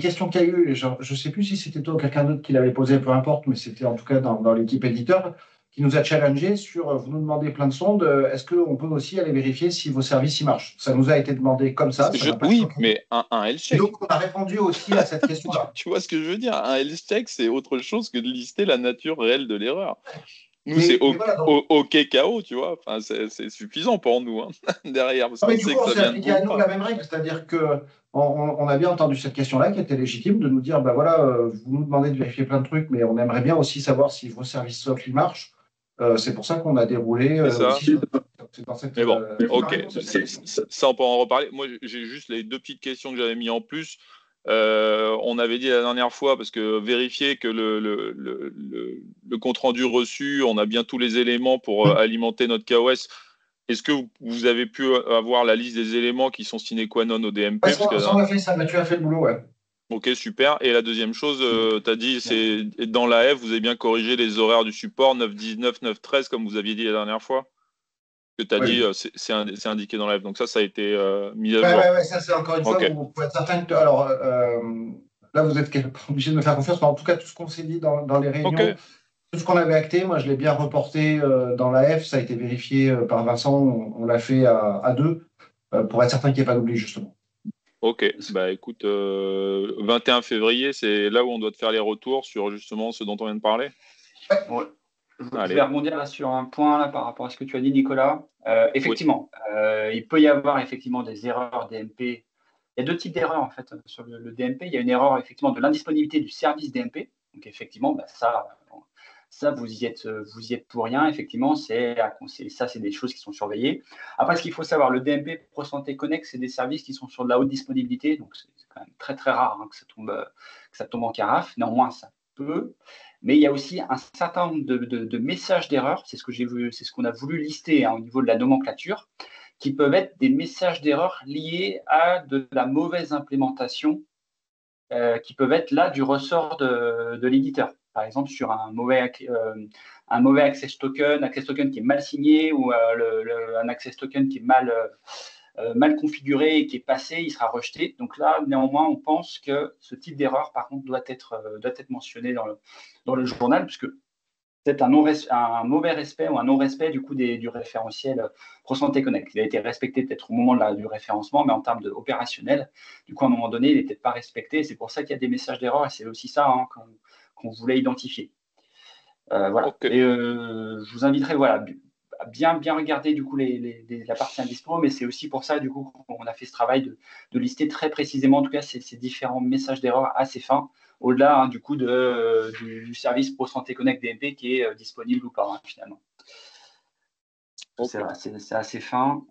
questions qu'il y a eu. Je ne sais plus si c'était toi ou quelqu'un d'autre qui l'avait posé, peu importe, mais c'était en tout cas dans l'équipe éditeur qui nous a challengé sur vous nous demandez plein de sondes. Est-ce qu'on peut aussi aller vérifier si vos services y marchent? Ça nous a été demandé comme ça. Oui, mais un health check. Et donc, on a répondu aussi à cette question-là. Tu vois ce que je veux dire? Un health check, c'est autre chose que de lister la nature réelle de l'erreur. Nous, c'est OK KO, tu vois. Enfin, c'est suffisant pour nous, hein, derrière. Mais du coup, on s'est appliqué à nous la même règle, c'est-à-dire que on a bien entendu cette question-là qui était légitime, de nous dire, ben voilà, vous nous demandez de vérifier plein de trucs, mais on aimerait bien aussi savoir si vos services soft ils marchent. C'est pour ça qu'on a déroulé C'est ça. aussi dans cette. Mais bon, ok, ça on peut en reparler. Moi, j'ai juste les 2 petites questions que j'avais mis en plus. On avait dit la dernière fois, parce que vérifier que le compte-rendu reçu, on a bien tous les éléments pour alimenter notre KOS. Est-ce que vous avez pu avoir la liste des éléments qui sont sine qua non au DMP? Ouais, ça, on a fait ça, Mathieu a fait le boulot, ouais. Ok, super. Et la deuxième chose, tu as dit, c'est dans la F, vous avez bien corrigé les horaires du support 9-19, 9-13, comme vous aviez dit la dernière fois. Que tu as dit, c'est indiqué dans la F. Donc ça a été mis à jour. Ouais, ça c'est encore une fois, vous pouvez être certain que. Alors là, vous êtes obligé de me faire confiance, mais en tout cas, tout ce qu'on s'est dit dans les réunions, tout ce qu'on avait acté, moi je l'ai bien reporté dans la F, ça a été vérifié par Vincent, on l'a fait à 2, pour être certain qu'il n'y ait pas d'oubli, justement. Ok, bah écoute, 21 février, c'est là où on doit te faire les retours sur justement ce dont on vient de parler. Ouais. Je vais rebondir là sur un point là, par rapport à ce que tu as dit, Nicolas. Effectivement, il peut y avoir effectivement des erreurs DMP. Il y a 2 types d'erreurs en fait sur le DMP. Il y a une erreur effectivement de l'indisponibilité du service DMP. Donc effectivement, ça vous y êtes pour rien. Effectivement, ça c'est des choses qui sont surveillées. Après, ce qu'il faut savoir, le DMP ProSanté Connect, c'est des services qui sont sur de la haute disponibilité. Donc c'est quand même très très rare que ça tombe en carafe. Néanmoins, ça peut. Mais il y a aussi un certain nombre de messages d'erreur, c'est ce qu'on a voulu lister au niveau de la nomenclature, qui peuvent être des messages d'erreur liés à de la mauvaise implémentation, qui peuvent être là du ressort de l'éditeur. Par exemple, sur un mauvais access token qui est mal signé ou un access token qui est mal configuré et qui est passé, il sera rejeté. Donc là, néanmoins, on pense que ce type d'erreur, par contre, doit être mentionné dans le journal, puisque c'est un mauvais respect ou un non-respect du coup du référentiel ProSanté Connect. Il a été respecté peut-être au moment du référencement, mais en termes opérationnel, du coup, à un moment donné, il n'était pas respecté. C'est pour ça qu'il y a des messages d'erreur et c'est aussi ça qu'on voulait identifier. Voilà. Okay. Et je vous inviterai à bien regarder du coup la partie indispo, mais c'est aussi pour ça du coup qu'on a fait ce travail de lister très précisément en tout cas ces différents messages d'erreur assez fins, au-delà du coup du service ProSanté Connect DMP qui est disponible ou pas finalement. Okay. C'est assez fin.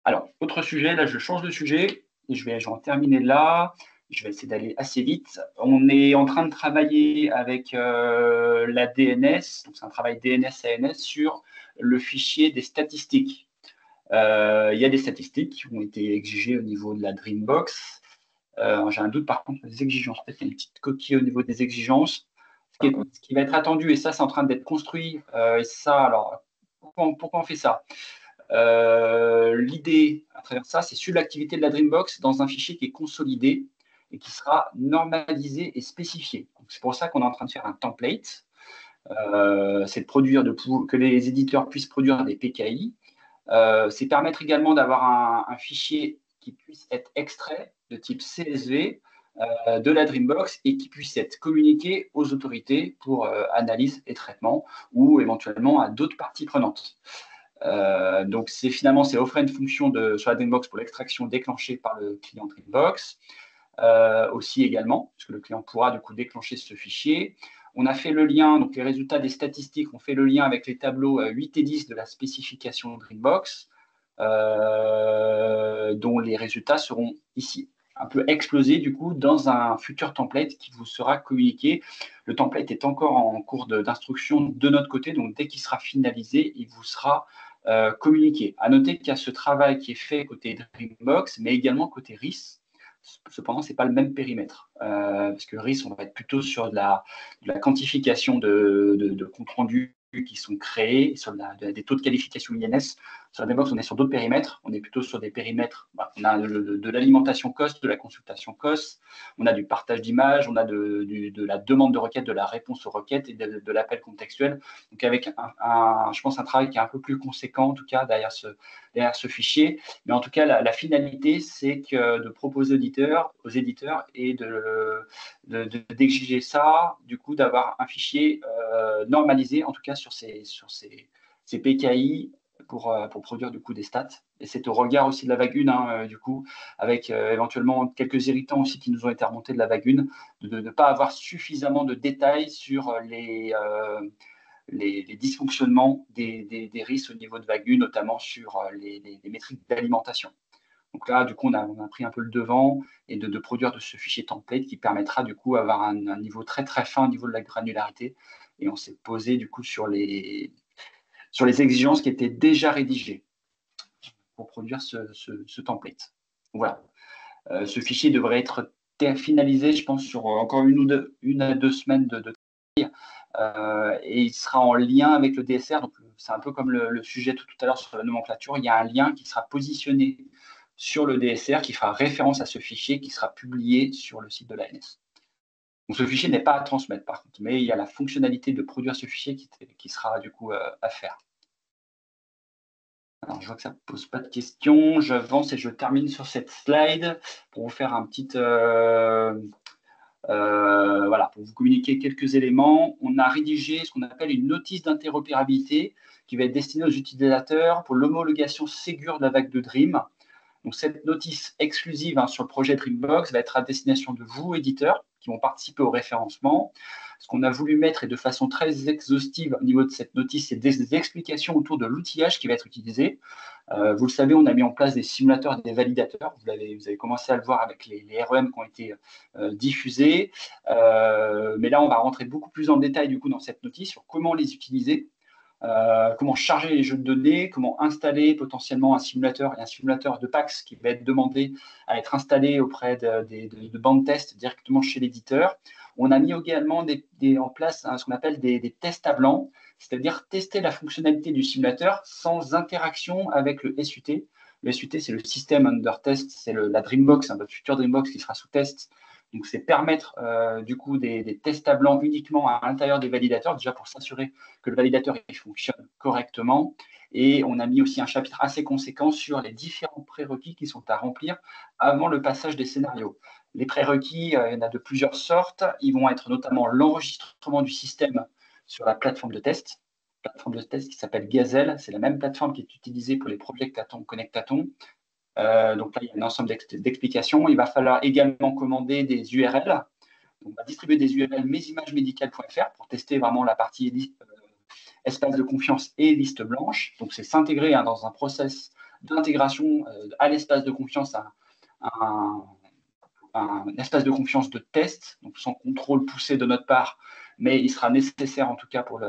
Alors, autre sujet, là je change de sujet et je vais en terminer là. Je vais essayer d'aller assez vite. On est en train de travailler avec la DNS, donc c'est un travail DNS-ANS sur le fichier des statistiques. Il y a des statistiques qui ont été exigées au niveau de la Dreambox. J'ai un doute par contre des exigences. Peut-être qu'il y a une petite coquille au niveau des exigences. Ce qui va être attendu, et ça c'est en train d'être construit. Et ça, alors, pourquoi on fait ça ? L'idée à travers ça, c'est suivre l'activité de la Dreambox dans un fichier qui est consolidé et qui sera normalisé et spécifié. C'est pour ça qu'on est en train de faire un template. C'est de produire, que les éditeurs puissent produire des PKI. C'est permettre également d'avoir un fichier qui puisse être extrait de type CSV de la Dreambox et qui puisse être communiqué aux autorités pour analyse et traitement ou éventuellement à d'autres parties prenantes. Donc, c'est offrir une fonction sur la Dreambox pour l'extraction déclenchée par le client Dreambox. Aussi également, puisque le client pourra du coup déclencher ce fichier. On a fait le lien, donc les résultats des statistiques, on fait le lien avec les tableaux 8 et 10 de la spécification Dreambox, dont les résultats seront ici un peu explosés du coup dans un futur template qui vous sera communiqué. Le template est encore en cours d'instruction de notre côté, donc dès qu'il sera finalisé, il vous sera communiqué. À noter qu'il y a ce travail qui est fait côté Dreambox, mais également côté RIS. Cependant, ce n'est pas le même périmètre. Parce que RIS, on va être plutôt sur de la quantification de comptes rendus qui sont créés, sur des taux de qualification INS. Sur la Dreambox, on est sur d'autres périmètres. On est plutôt sur des périmètres. On a de l'alimentation COS, de la consultation COS, on a du partage d'images, on a de la demande de requête, de la réponse aux requêtes et de l'appel contextuel. Donc, avec je pense, un travail qui est un peu plus conséquent, en tout cas, derrière ce fichier. Mais en tout cas, la finalité, c'est de proposer aux éditeurs et d'exiger ça, du coup, d'avoir un fichier normalisé, en tout cas sur ces PKI pour produire du coup des stats. Et c'est au regard aussi de la vague 1, hein, du coup, avec éventuellement quelques irritants aussi qui nous ont été remontés de la vague 1, de ne pas avoir suffisamment de détails sur les dysfonctionnements des risques au niveau de vague 1, notamment sur les métriques d'alimentation. Donc là, du coup, on a pris un peu le devant et de produire de ce fichier template qui permettra du coup d'avoir un niveau très très fin au niveau de la granularité. Et on s'est posé du coup sur les exigences qui étaient déjà rédigées pour produire ce template. Voilà. Ce fichier devrait être finalisé, je pense, sur encore une à deux semaines de travail. Et il sera en lien avec le DSR. Donc, c'est un peu comme le sujet tout à l'heure sur la nomenclature. Il y a un lien qui sera positionné sur le DSR qui fera référence à ce fichier qui sera publié sur le site de l'ANS. Donc, ce fichier n'est pas à transmettre par contre, mais il y a la fonctionnalité de produire ce fichier qui sera du coup à faire. Alors, je vois que ça ne pose pas de questions. J'avance et je termine sur cette slide pour vous faire un petit... voilà, pour vous communiquer quelques éléments. On a rédigé ce qu'on appelle une notice d'interopérabilité qui va être destinée aux utilisateurs pour l'homologation Ségur de la vague de Dream. Donc, cette notice exclusive sur le projet Dreambox va être à destination de vous, éditeurs, qui vont participer au référencement. Ce qu'on a voulu mettre, et de façon très exhaustive au niveau de cette notice, c'est des explications autour de l'outillage qui va être utilisé. Vous le savez, on a mis en place des simulateurs et des validateurs. Vous avez commencé à le voir avec les REM qui ont été diffusés. Mais là, on va rentrer beaucoup plus en détail du coup dans cette notice sur comment les utiliser. Comment charger les jeux de données, comment installer potentiellement un simulateur et un simulateur de PAX qui va être demandé à être installé auprès de bandes test directement chez l'éditeur. On a mis également en place ce qu'on appelle des tests à blanc, c'est-à-dire tester la fonctionnalité du simulateur sans interaction avec le SUT. Le SUT, c'est le système under test, c'est la Dreambox, notre future Dreambox qui sera sous test. Donc, c'est permettre du coup des tests à blanc uniquement à l'intérieur des validateurs, déjà pour s'assurer que le validateur il fonctionne correctement. Et on a mis aussi un chapitre assez conséquent sur les différents prérequis qui sont à remplir avant le passage des scénarios. Les prérequis, il y en a de plusieurs sortes. Ils vont être notamment l'enregistrement du système sur la plateforme de test qui s'appelle Gazelle. C'est la même plateforme qui est utilisée pour les Projectatons, Connectatons. Donc là, il y a un ensemble d'explications. Il va falloir également commander des URL. On va distribuer des URL mesimagemedicales.fr pour tester vraiment la partie espace de confiance et liste blanche. Donc, c'est s'intégrer dans un process d'intégration à l'espace de confiance, un espace de confiance de test, donc sans contrôle poussé de notre part, mais il sera nécessaire en tout cas pour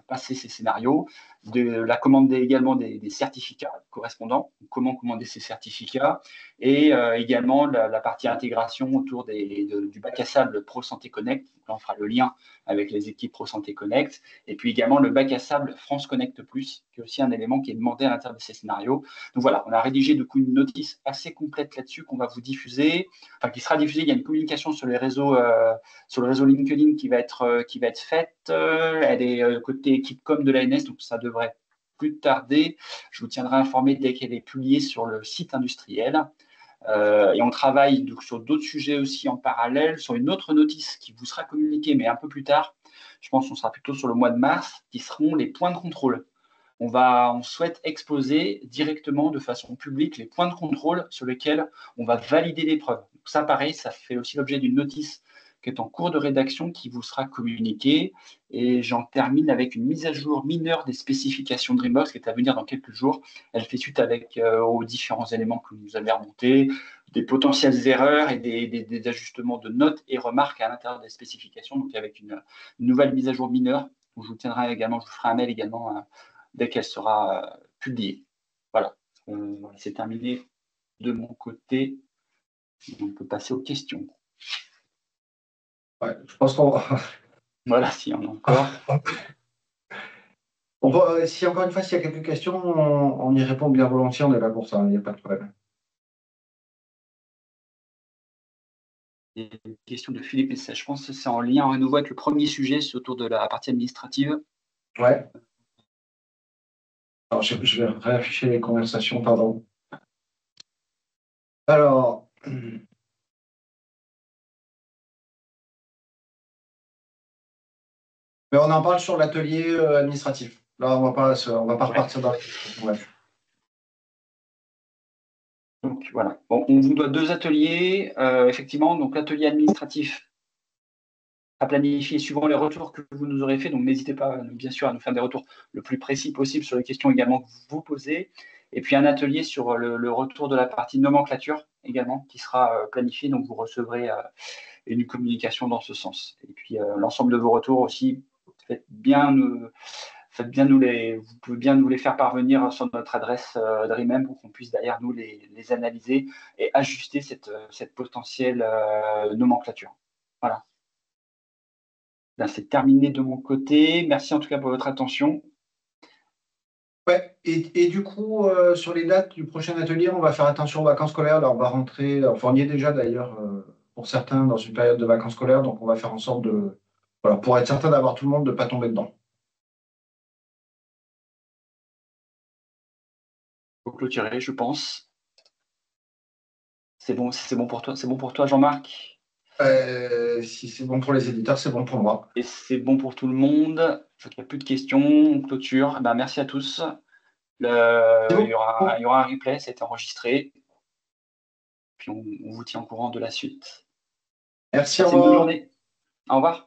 passer ces scénarios. De la commande également des certificats correspondants, comment commander ces certificats, et également la partie intégration autour du bac à sable Pro Santé Connect. Là, on fera le lien avec les équipes Pro Santé Connect, et puis également le bac à sable France Connect Plus, qui est aussi un élément qui est demandé à l'intérieur de ces scénarios. Donc voilà, on a rédigé du coup une notice assez complète là-dessus qu'on va vous diffuser, enfin qui sera diffusée. Il y a une communication sur les réseaux, sur le réseau LinkedIn qui va être faite. Elle est côté équipe com de l'ANS, donc ça devrait plus tarder. Je vous tiendrai informé dès qu'elle est publiée sur le site industriel. Et on travaille donc sur d'autres sujets aussi en parallèle, sur une autre notice qui vous sera communiquée, mais un peu plus tard. Je pense qu'on sera plutôt sur le mois de mars, qui seront les points de contrôle. On souhaite exposer directement de façon publique les points de contrôle sur lesquels on va valider l'épreuve. Ça, pareil, ça fait aussi l'objet d'une notice qui est en cours de rédaction qui vous sera communiquée. Et j'en termine avec une mise à jour mineure des spécifications Dreambox qui est à venir dans quelques jours. Elle fait suite aux différents éléments que vous avez remontés, des potentielles erreurs et des ajustements de notes et remarques à l'intérieur des spécifications. Donc, avec une nouvelle mise à jour mineure, où je vous tiendrai également, je vous ferai un mail également dès qu'elle sera publiée. Voilà, c'est terminé de mon côté. On peut passer aux questions. Ouais, je pense qu'on voilà, s'il y en a encore. Si encore une fois, s'il y a quelques questions, on y répond bien volontiers, on est là pour ça, il n'y a pas de problème. Une question de Philippe Essay. Je pense que c'est en lien à nouveau avec le premier sujet, c'est autour de la partie administrative. Ouais. Alors, je vais réafficher les conversations, pardon. Alors, mais on en parle sur l'atelier administratif. Là, on va pas repartir dans la question. Bref. Donc voilà. Bon, on vous doit 2 ateliers. Effectivement, donc l'atelier administratif à planifier suivant les retours que vous nous aurez fait. Donc n'hésitez pas, bien sûr, à nous faire des retours le plus précis possible sur les questions également que vous posez. Et puis un atelier sur le retour de la partie nomenclature également qui sera planifié. Donc vous recevrez une communication dans ce sens. Et puis l'ensemble de vos retours aussi, vous pouvez bien nous les faire parvenir sur notre adresse Dreamem pour qu'on puisse derrière nous les analyser et ajuster cette potentielle nomenclature. Voilà. Là, c'est terminé de mon côté. Merci en tout cas pour votre attention. Ouais, et du coup, sur les dates du prochain atelier, on va faire attention aux vacances scolaires. Là, on va rentrer, enfin, on y est déjà d'ailleurs, pour certains, dans une période de vacances scolaires. Donc, on va faire en sorte voilà, pour être certain d'avoir tout le monde, de ne pas tomber dedans. Il faut clôturer, je pense. C'est bon pour toi, Jean-Marc? Si c'est bon pour les éditeurs, c'est bon pour moi. Et c'est bon pour tout le monde. Il n'y a plus de questions. On clôture. Ben, merci à tous. Il y aura un replay, c'est enregistré. Puis on vous tient au courant de la suite. Merci, Passez une bonne journée. Au revoir.